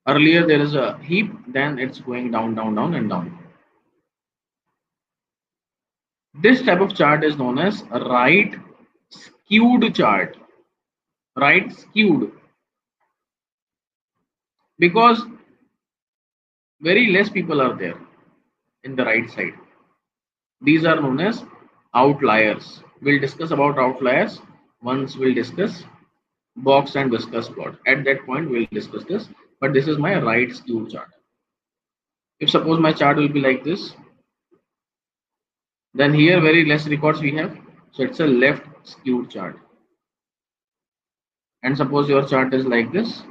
[SPEAKER 1] earlier there is a heap, then it's going down, down, down, and down. This type of chart is known as right skewed chart. Right skewed, because very less people are there in the right side. These are known as outliers. We'll discuss about outliers once we'll discuss box and viscous plot. At that point, we'll discuss this. But this is my right skewed chart. If suppose my chart will be like this, then here very less records we have. So it's a left skewed chart. And suppose your chart is like this,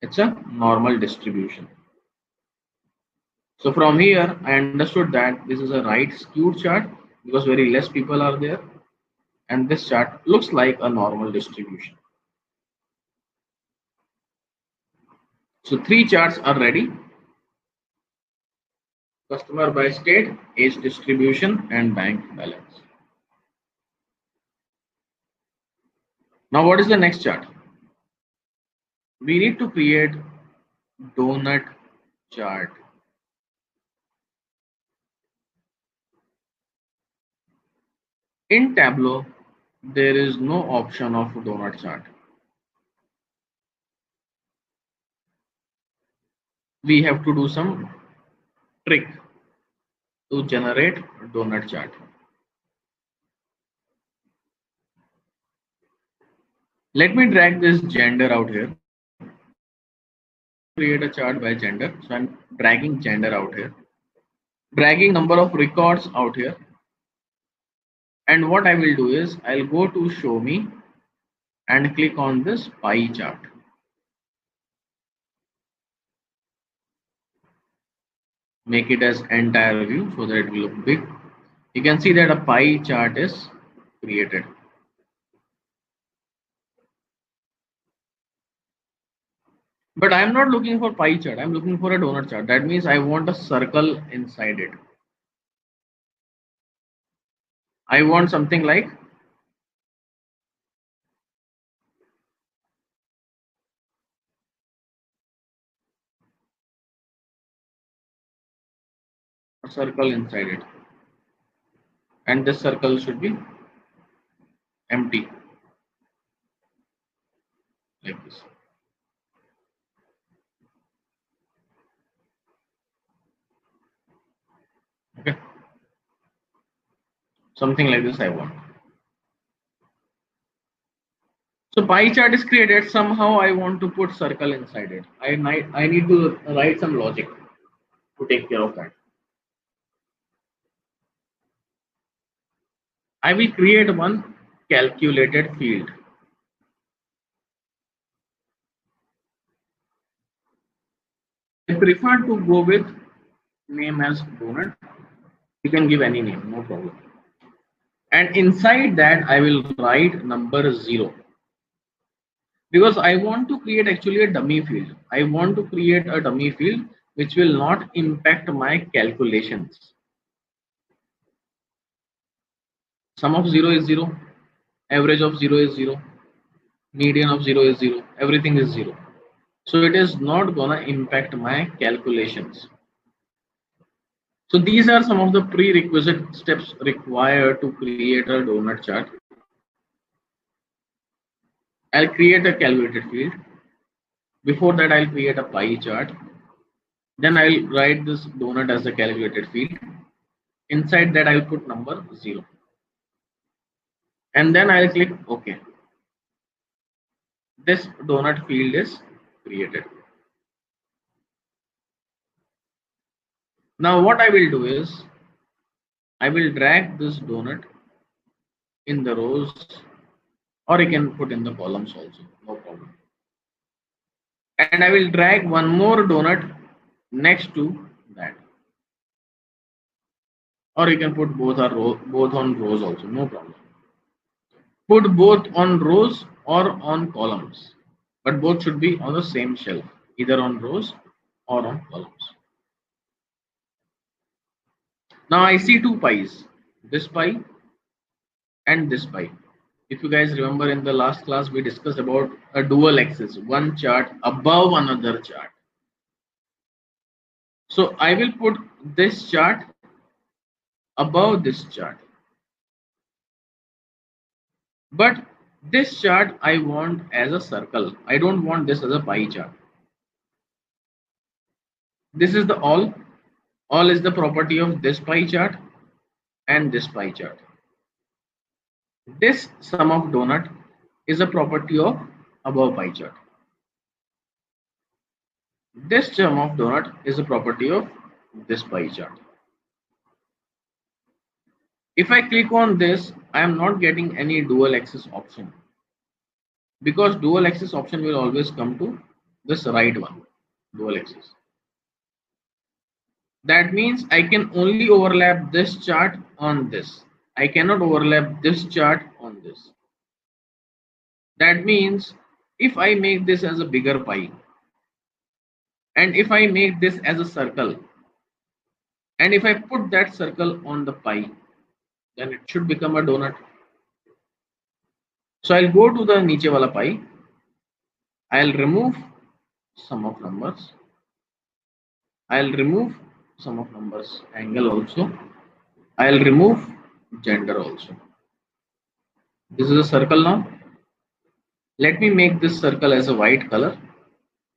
[SPEAKER 1] it's a normal distribution. So from here, I understood that this is a right skewed chart because very less people are there, and this chart looks like a normal distribution. So three charts are ready: customer by state, age distribution, and bank balance. Now what is the next chart? We need to create donut chart. In Tableau, there is no option of donut chart. We have to do some trick to generate donut chart. Let me drag this gender out here. Create a chart by gender. So I'm dragging gender out here, dragging number of records out here. And what I will do is I'll go to show me and click on this pie chart. Make it as entire view so that it will look big. You can see that a pie chart is created. But I'm not looking for pie chart. I'm looking for a donut chart. That means I want a circle inside it. I want something like a circle inside it. And this circle should be empty like this. Okay. Something like this I want. So pie chart is created. Somehow I want to put circle inside it. I need to write some logic to take care of that. I will create one calculated field. I prefer to go with name as donut. You can give any name, no problem. And inside that I will write number 0, because I want to create actually a dummy field. I want to create a dummy field which will not impact my calculations. Sum of 0 is 0, average of 0 is 0, median of 0 is 0, everything is 0. So it is not gonna impact my calculations. So these are some of the prerequisite steps required to create a donut chart. I'll create a calculated field. Before that, I'll create a pie chart. Then I'll write this donut as a calculated field. Inside that, I'll put number 0. And then I'll click OK. This donut field is created. Now what I will do is, I will drag this donut in the rows, or you can put in the columns also, no problem. And I will drag one more donut next to that, or you can put both on rows also, no problem. Put both on rows or on columns, but both should be on the same shelf, either on rows or on columns. Now I see two pies, this pie and this pie. If you guys remember, in the last class we discussed about a dual axis, one chart above another chart. So I will put this chart above this chart. But this chart I want as a circle. I don't want this as a pie chart. This is the all. All is the property of this pie chart and this pie chart. This sum of donut is a property of above pie chart. This sum of donut is a property of this pie chart. If I click on this, I am not getting any dual axis option, because dual axis option will always come to this right one, dual axis. That means I can only overlap this chart on this. I cannot overlap this chart on this. That means if I make this as a bigger pie, and if I make this as a circle, and if I put that circle on the pie, then it should become a donut. So I'll go to the niche wala pie. I'll remove sum of numbers. I'll remove sum of numbers angle also. I'll remove gender also. This is a circle now. Let me make this circle as a white color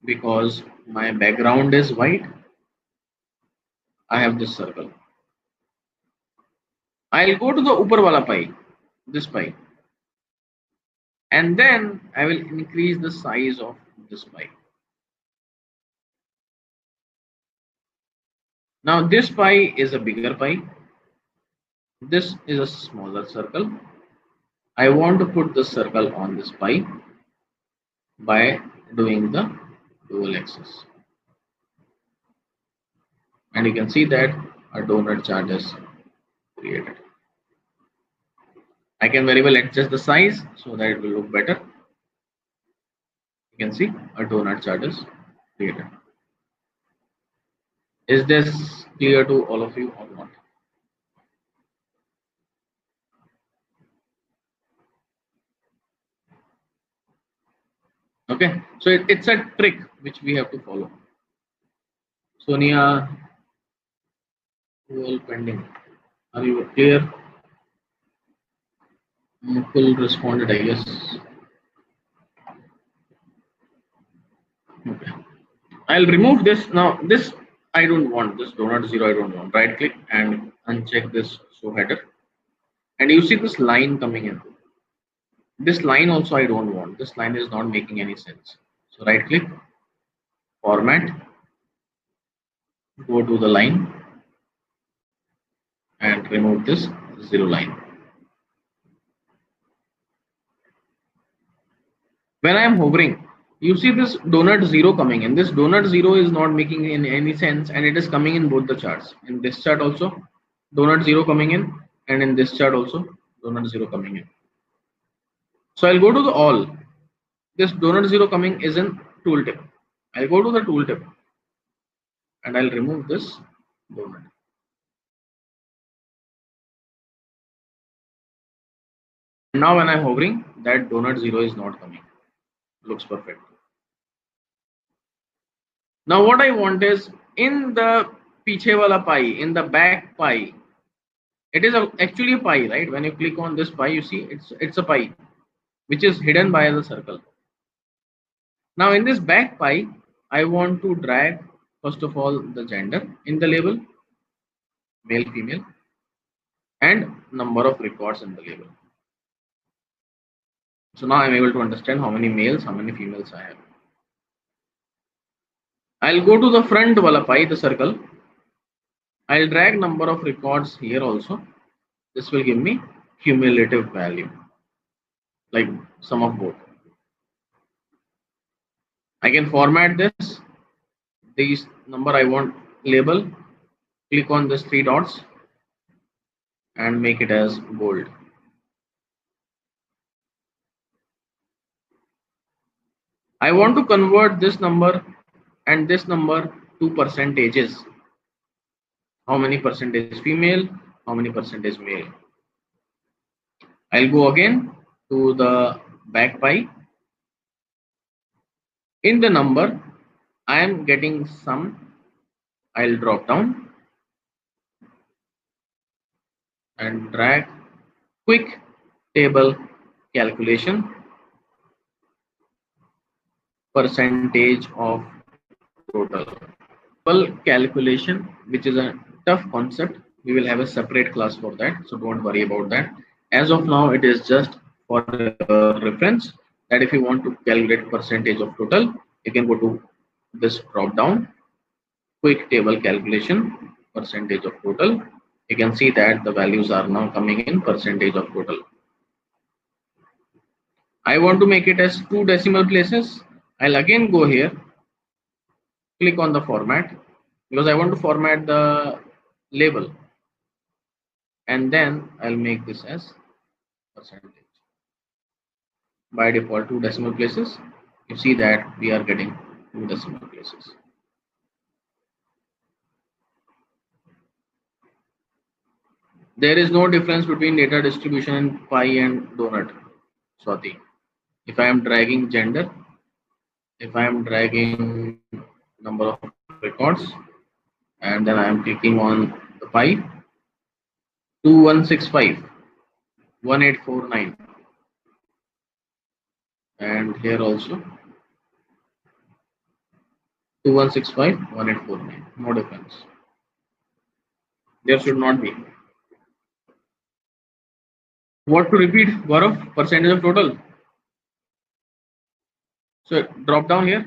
[SPEAKER 1] because my background is white. I have this circle. I'll go to the upper wala pie, this pie, and then I will increase the size of this pie. Now this pie is a bigger pie. This is a smaller circle. I want to put the circle on this pie by doing the dual axis. And you can see that a donut chart is created. I can very well adjust the size so that it will look better. You can see a donut chart is created. Is this clear to all of you or not? Okay, so it's a trick which we have to follow. Sonia, all pending. Are you clear? Mukul responded, I guess. Okay. I'll remove this now. This I don't want. This donut zero I don't want. Right click and uncheck this show header. And you see this line coming in. This line also I don't want. This line is not making any sense. So right click, format, go to the line and remove this zero line. When I am hovering, you see this donut zero coming in. This donut zero is not making any sense, and it is coming in both the charts. In this chart also, donut zero coming in, and in this chart also, donut zero coming in. So I'll go to the all. This donut zero coming is in tooltip. I'll go to the tooltip and I'll remove this donut. Now when I'm hovering, that donut zero is not coming. Looks perfect. Now what I want is in the piche wala pie, in the back pie, it is actually a pie, right? When you click on this pie, you see it's a pie which is hidden by the circle. Now in this back pie, I want to drag first of all the gender in the label, male, female, and number of records in the label. So now I'm able to understand how many males, how many females I have. I'll go to the front wala pie, the circle. I'll drag number of records here also. This will give me cumulative value, like sum of both. I can format this. These number I want label. Click on this three dots and make it as bold. I want to convert this number and this number to percentages. How many percentage female, how many percentage male. I'll go again to the back pie. In the number, I am getting some. I'll drop down. and drag quick table calculation percentage of total. Table calculation, which is a tough concept. We will have a separate class for that, so don't worry about that. As of now, it is just for your reference that if you want to calculate percentage of total, you can go to this drop down, quick table calculation, percentage of total. You can see that the values are now coming in percentage of total. I want to make it as two decimal places. I'll again go here, click on the format because I want to format the label, and then I'll make this as percentage. By default, two decimal places. You see that we are getting two decimal places. There is no difference between data distribution in pie and donut, Swati. If I am dragging gender, if I am dragging number of records, and then I am clicking on the pie, 2165, 1849, and here also 2165, 1849. No difference. There should not be. What to repeat, Gaurav? Percentage of total. So drop down here.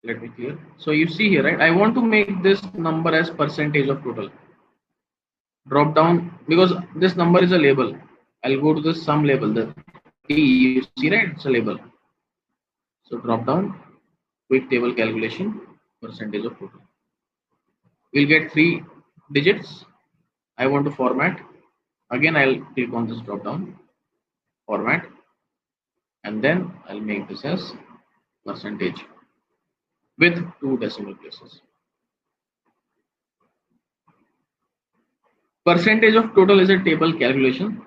[SPEAKER 1] Let me clear. So you see here, right? I want to make this number as percentage of total. Drop down because this number is a label. I'll go to the sum label. The T you see, right? It's a label. So drop down, quick table calculation, percentage of total. We'll get three digits. I want to format. Again, I'll click on this drop down, format, and then I'll make this as percentage with two decimal places. Percentage of total is a table calculation.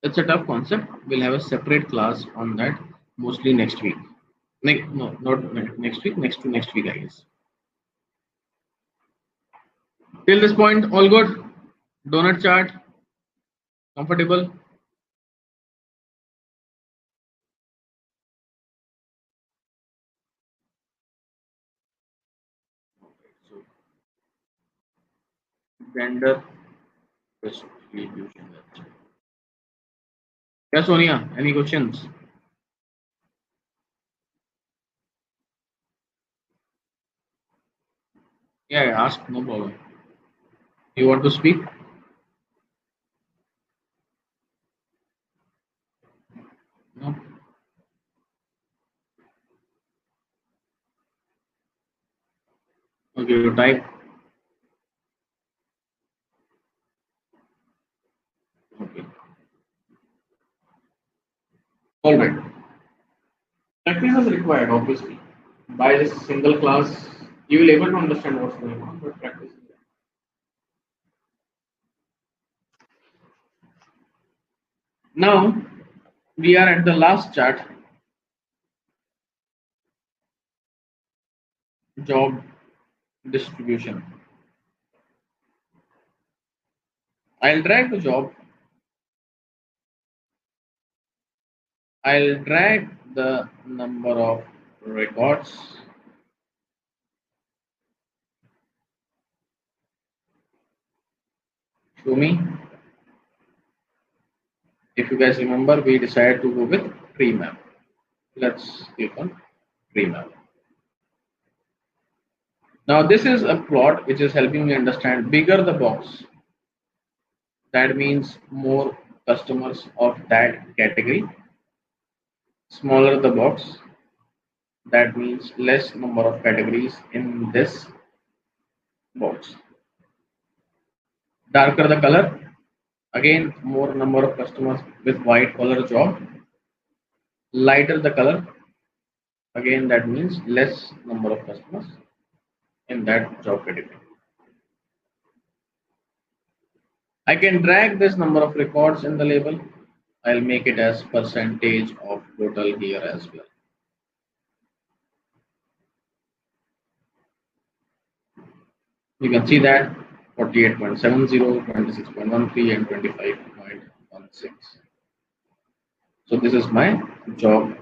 [SPEAKER 1] It's a tough concept. We'll have a separate class on that mostly next week. No, not next week. Next to next week, I guess. Till this point, all good. Donut chart, comfortable. So gender distribution. Yes, Sonia. Any questions? Yeah, ask. No problem. You want to speak? No. Okay, you type. Okay. All right. Practice is required, obviously. By this single class, you will able to understand what's going on, but practice is required. Now we are at the last chart, job distribution. I'll drag the job. I'll drag the number of records. Show me. If you guys remember, we decided to go with tree map. Let's click on tree map. Now this is a plot which is helping me understand bigger the box. That means more customers of that category. Smaller the box. That means less number of categories in this box. Darker the color, again more number of customers with white collar job. Lighter the color, again that means less number of customers in that job category. I can drag this number of records in the label. I'll make it as percentage of total here as well. You can see that 48.70, 26.13, and 25.16. So this is my job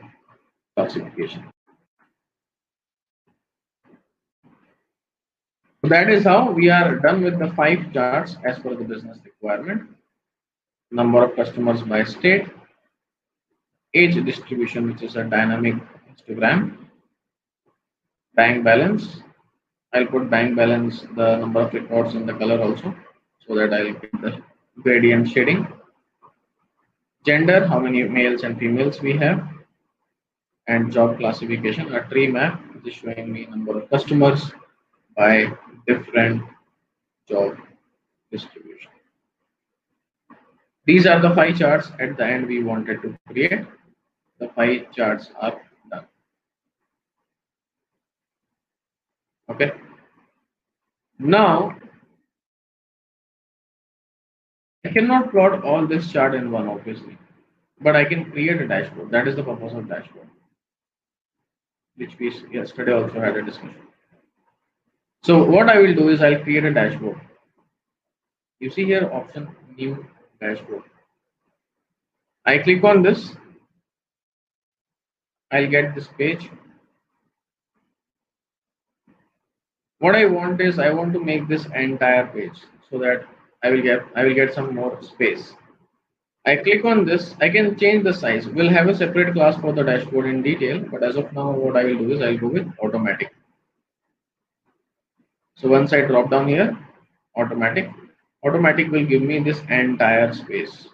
[SPEAKER 1] classification. So that is how we are done with the 5 charts as per the business requirement. Number of customers by state, age distribution, which is a dynamic histogram, bank balance. I'll put bank balance, the number of records in the color also, so that I'll get the gradient shading. Gender, how many males and females we have, and job classification, a tree map which is showing me number of customers by different job distribution. These are the 5 charts at the end we wanted to create. The 5 charts are done. Okay. Now I cannot plot all this chart in one, obviously, but I can create a dashboard. That is the purpose of dashboard, which we yesterday also had a discussion. So what I will do is I'll create a dashboard. You see here option new dashboard. I click on this, I'll get this page. What I want is I want to make this entire page so that I will get some more space. I click on this, I can change the size. We'll have a separate class for the dashboard in detail, but as of now what I will do is I'll go with automatic. So once I drop down here, automatic will give me this entire space.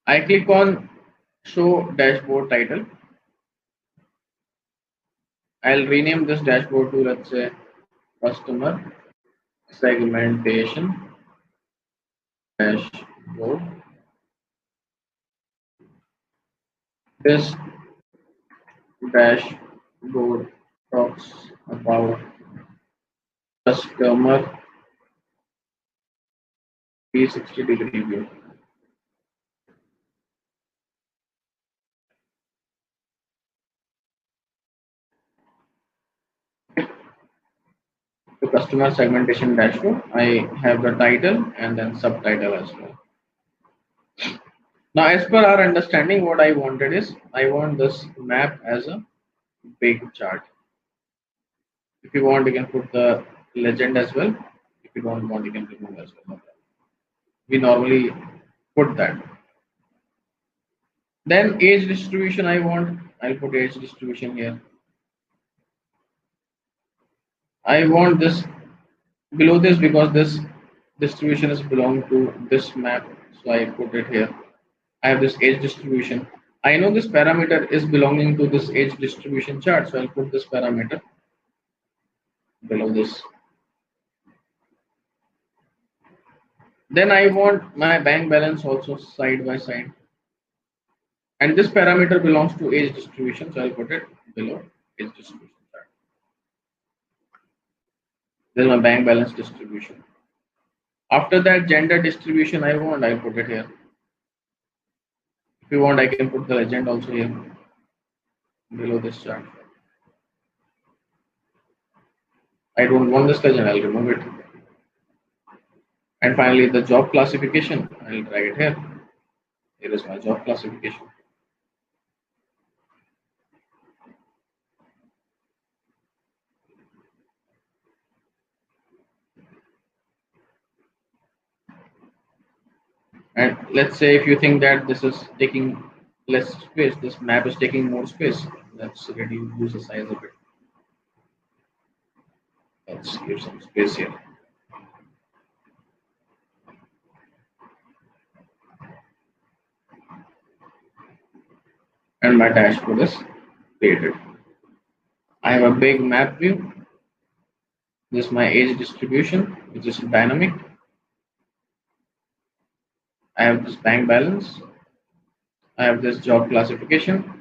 [SPEAKER 1] I click on show dashboard title. I'll rename this dashboard to, let's say, customer segmentation dashboard. This dashboard talks about customer 360-degree view. The customer segmentation dashboard. I have the title and then subtitle as well. Now, as per our understanding, what I wanted is I want this map as a big chart. If you want, you can put the legend as well. If you don't want, you can remove as well. We normally put that. Then age distribution I want. I'll put age distribution here. I want this below this because this distribution is belong to this map. So I put it here. I have this age distribution. I know this parameter is belonging to this age distribution chart. So I'll put this parameter below this. Then I want my bank balance also side by side. And this parameter belongs to age distribution. So I'll put it below age distribution chart. This is my bank balance distribution. After that, gender distribution I'll put it here. If you want, I can put the legend also here below this chart. I don't want this legend, I'll remove it. And finally, the job classification, I'll drag it here. Here is my job classification. And let's say if you think that this is taking less space, this map is taking more space, let's reduce the size of it. Let's give some space here. And my dashboard is created. I have a big map view. This is my age distribution, which is dynamic. I have this bank balance. I have this job classification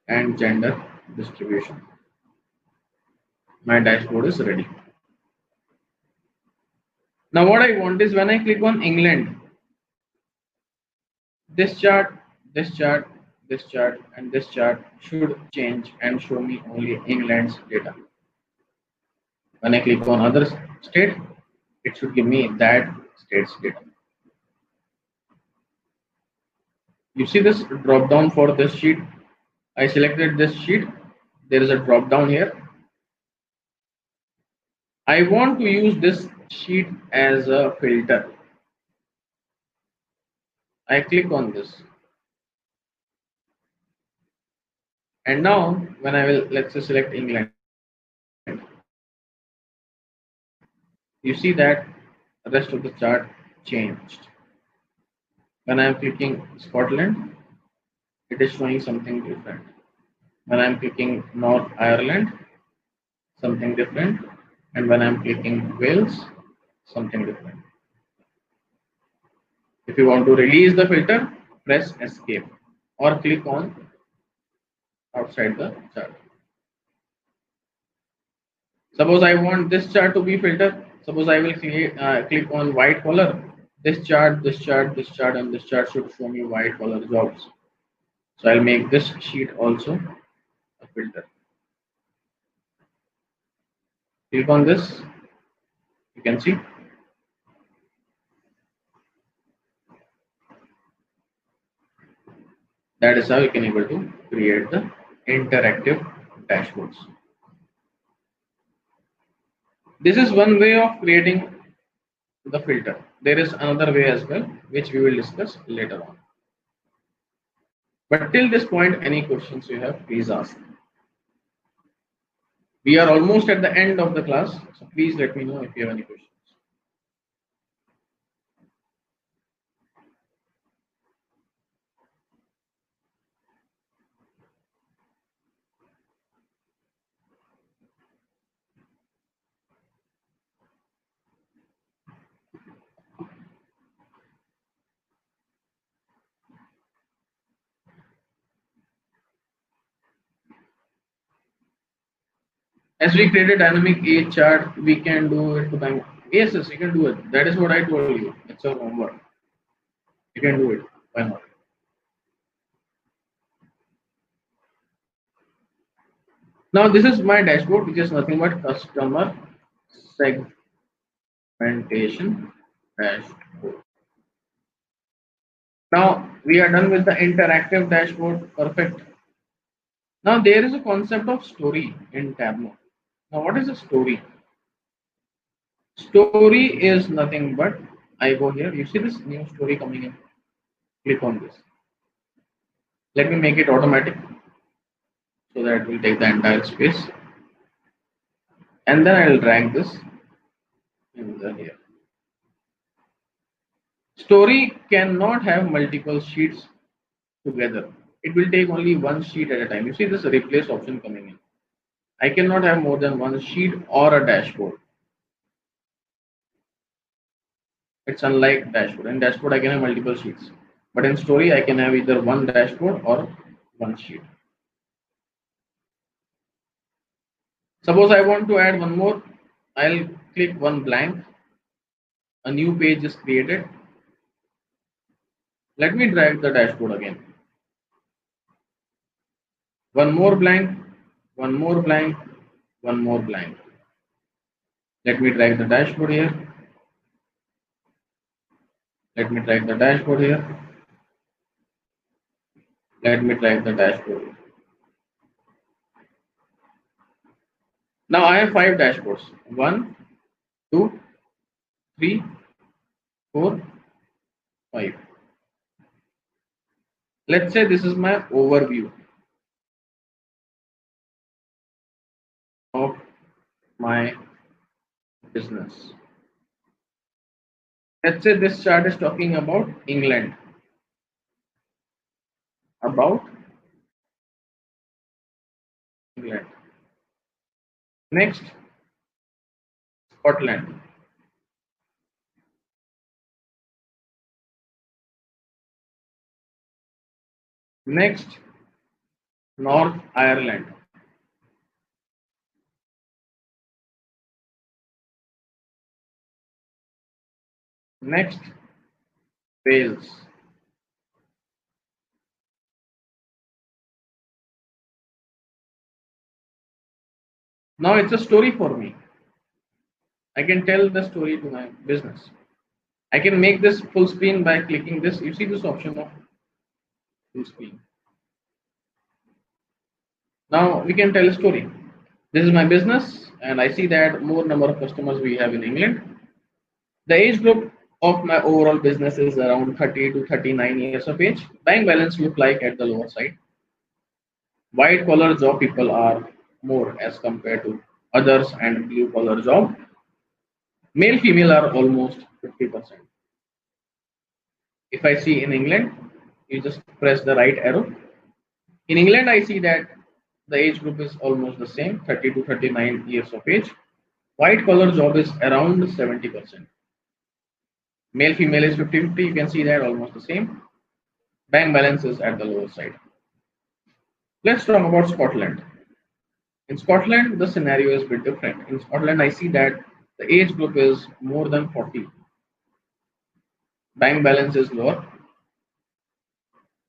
[SPEAKER 1] and gender distribution. My dashboard is ready. Now what I want is when I click on England, this chart, this chart, this chart, and this chart should change and show me only England's data. When I click on other state, it should give me that state's data. You see this drop down for this sheet. I selected this sheet. There is a drop down here. I want to use this sheet as a filter. I click on this. And now when I will, let's say, select England, you see that the rest of the chart changed. When I am clicking Scotland, it is showing something different. When I am clicking North Ireland, something different. And when I am clicking Wales, something different. If you want to release the filter, press escape or click on outside the chart. Suppose I want this chart to be filtered. Suppose I will click on white color. This chart, this chart, this chart, and this chart should show me white color jobs. So I'll make this sheet also a filter. Click on this. You can see that is how you can able to create the interactive dashboards. This is one way of creating the filter. There is another way as well, which we will discuss later on. But till this point, any questions you have, please ask. We are almost at the end of the class, so please let me know if you have any questions. As we created dynamic A chart, we can do it to time. Yes, yes, you can do it. That is what I told you. It's a homework. You can do it. Why not? Now this is my dashboard, which is nothing but customer segmentation dashboard. Now we are done with the interactive dashboard. Perfect. Now there is a concept of story in Tableau. Now what is a story? Story is nothing but I go here. You see this new story coming in. Click on this. Let me make it automatic so that it will take the entire space. And then I will drag this in the here. Story cannot have multiple sheets together. It will take only one sheet at a time. You see this replace option coming in. I cannot have more than one sheet or a dashboard. It's unlike dashboard. In dashboard, I can have multiple sheets. But in story, I can have either one dashboard or one sheet. Suppose I want to add one more. I'll click one blank. A new page is created. Let me drag the dashboard again. One more blank, one more blank, one more blank. Let me drag the dashboard here. Let me drag the dashboard here. Let me drag the dashboard. Now I have 5 dashboards. 1, 2, 3, 4, 5. Let's say this is my overview of my business. Let's say this chart is talking about England, about England. Next, Scotland. Next, North Ireland. Next, Wales. Now it's a story for me. I can tell the story to my business. I can make this full screen by clicking this. You see this option of full screen. Now we can tell a story. This is my business, and I see that more number of customers we have in England. The age group of my overall business is around 30 to 39 years of age. Bank balance look like at the lower side. White collar job people are more as compared to others, and blue collar job. Male female are almost 50%. If I see in England, you just press the right arrow. In England, I see that the age group is almost the same, 30 to 39 years of age. White collar job is around 70%. Male female is 50-50. You can see that almost the same. Bank balance is at the lower side. Let's talk about Scotland. In Scotland, the scenario is a bit different. In Scotland, I see that the age group is more than 40. Bank balance is lower.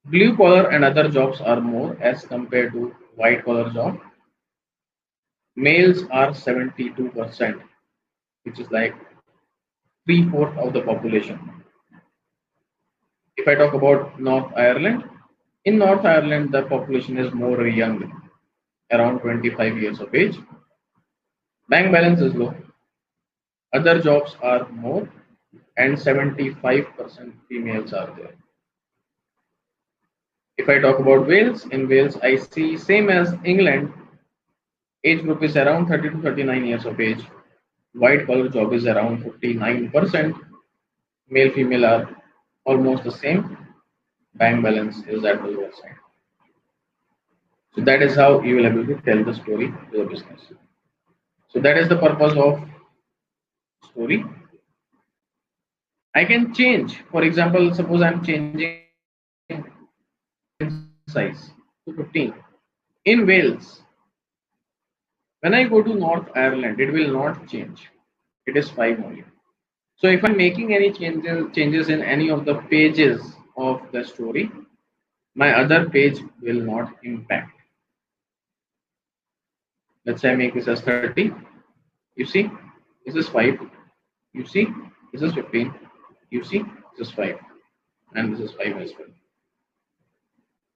[SPEAKER 1] Blue collar and other jobs are more as compared to white collar job. Males are 72%, which is like three-fourths of the population. If I talk about North Ireland, in North Ireland, the population is more young, around 25 years of age. Bank balance is low. Other jobs are more, and 75% females are there. If I talk about Wales, in Wales, I see same as England, age group is around 30 to 39 years of age. White collar job is around 59%. Male female are almost the same. Bank balance is at the lower side. So that is how you will be able to tell the story to the business. So that is the purpose of story. I can change. For example, suppose I'm changing size to 15. In Wales, when I go to North Ireland, it will not change. It is 5 only. So if I'm making any changes in any of the pages of the story, my other page will not impact. Let's say I make this as 30. You see, this is 5. You see, this is 15. You see, this is 5. And this is 5 as well.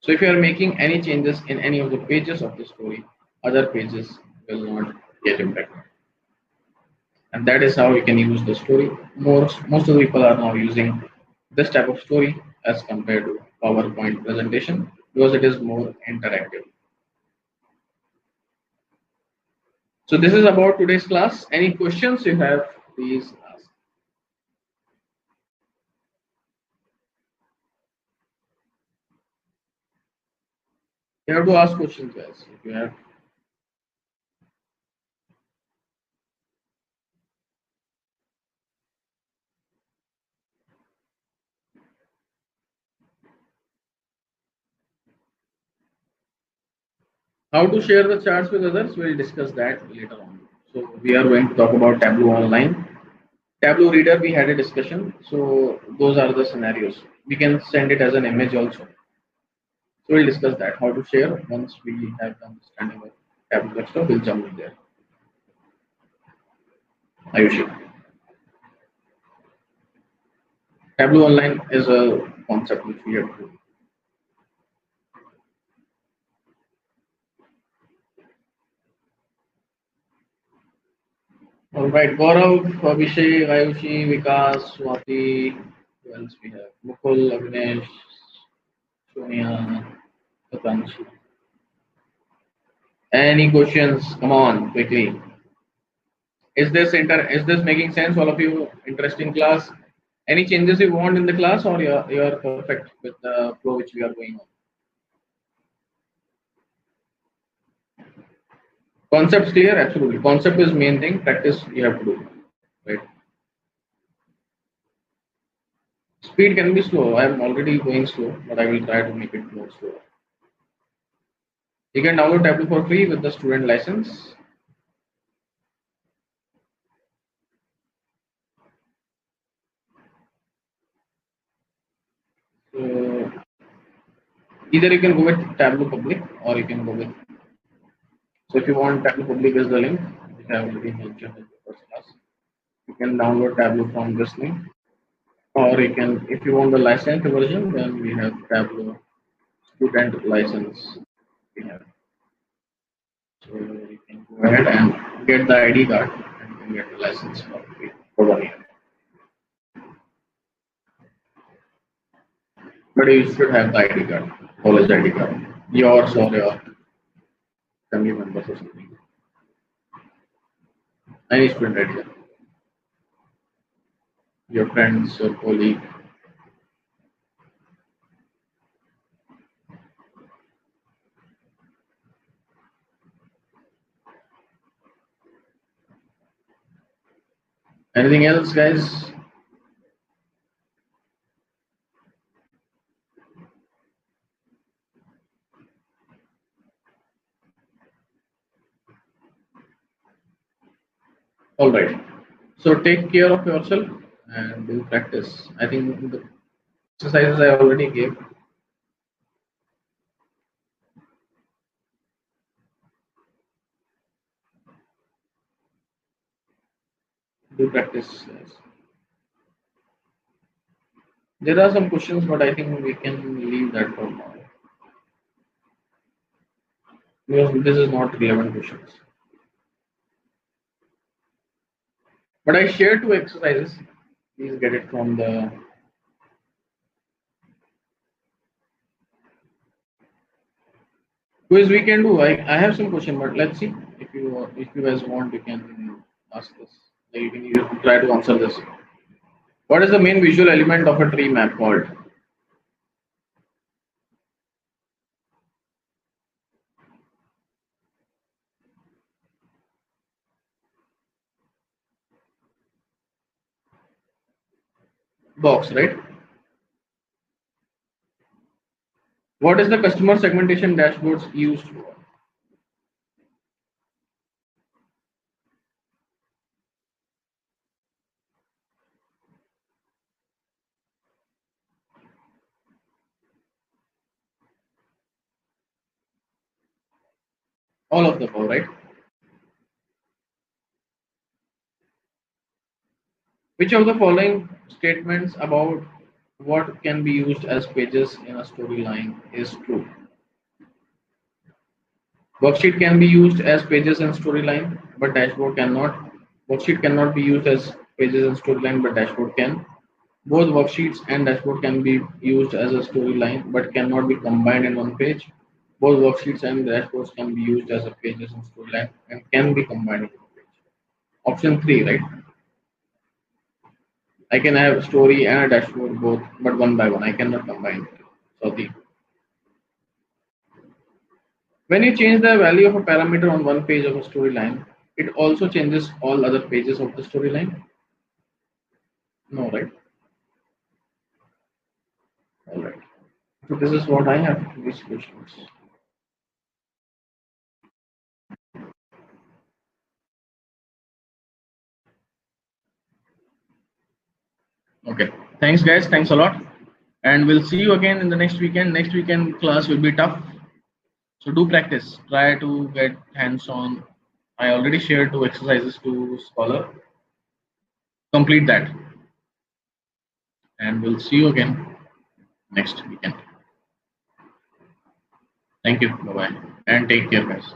[SPEAKER 1] So if you are making any changes in any of the pages of the story, other pages will not get impacted. And that is how you can use the story. Most of the people are now using this type of story as compared to PowerPoint presentation because it is more interactive. So this is about today's class. Any questions you have, please ask. You have to ask questions, guys. If you have, how to share the charts with others, we'll discuss that later on. So we are going to talk about Tableau Online. Tableau Reader, we had a discussion. So those are the scenarios. We can send it as an image also. So we'll discuss that, how to share once we have the understanding of Tableau Desktop, we'll jump in there. Ayushi. Tableau Online is a concept which we have to. All right, Gaurav, Abhishek, Ayushi, Vikas, Swati, who else we have? Mukul, Avinash, Sonia, Katanshi. Any questions? Come on, quickly. Is this making sense? All of you, interesting class. Any changes you want in the class, or you are perfect with the flow which we are going on? Concepts clear? Absolutely. Concept is main thing. Practice you have to do. Right. Speed can be slow. I am already going slow, but I will try to make it more slow. You can download Tableau for free with the student license. So either you can go with Tableau Public or you can go with. So if you want Tableau Public is the link which I already mentioned in the first class. You can download Tableau from this link, or you can, if you want the licensed version, then we have Tableau student license. We have, so you can go ahead and get the ID card and you can get the license for free for 1 year. But you should have the ID card, college ID card, yours or your family members or something. Any student ID card, your friends, your colleague. Anything else, guys? All right. So take care of yourself and do practice. I think the exercises I already gave. Do practice. Yes. There are some questions, but I think we can leave that for now because this is not relevant questions. But I shared two exercises. Please get it from the quiz we can do. I have some question, but let's see if you guys want, you can ask us. Like, you can try to answer this. What is the main visual element of a tree map called? Box, right? What is the customer segmentation dashboards used for? All of the above, right? Which of the following statements about what can be used as pages in a storyline is true? Worksheet can be used as pages in storyline, but dashboard cannot. Worksheet cannot be used as pages in storyline, but dashboard can. Both worksheets and dashboard can be used as a storyline, but cannot be combined in one page. Both worksheets and dashboards can be used as a pages in storyline and can be combined in one page. Option three, right? I can have story and a dashboard both, but one by one. I cannot combine. So the when you change the value of a parameter on one page of a storyline, it also changes all other pages of the storyline. No, right? All right. So this is what I have for these questions. Okay. Thanks, guys. Thanks a lot. And we'll see you again in the next weekend. Next weekend class will be tough. So do practice. Try to get hands on. I already shared two exercises to Scholar. Complete that. And we'll see you again next weekend. Thank you. Bye bye. And take care, guys.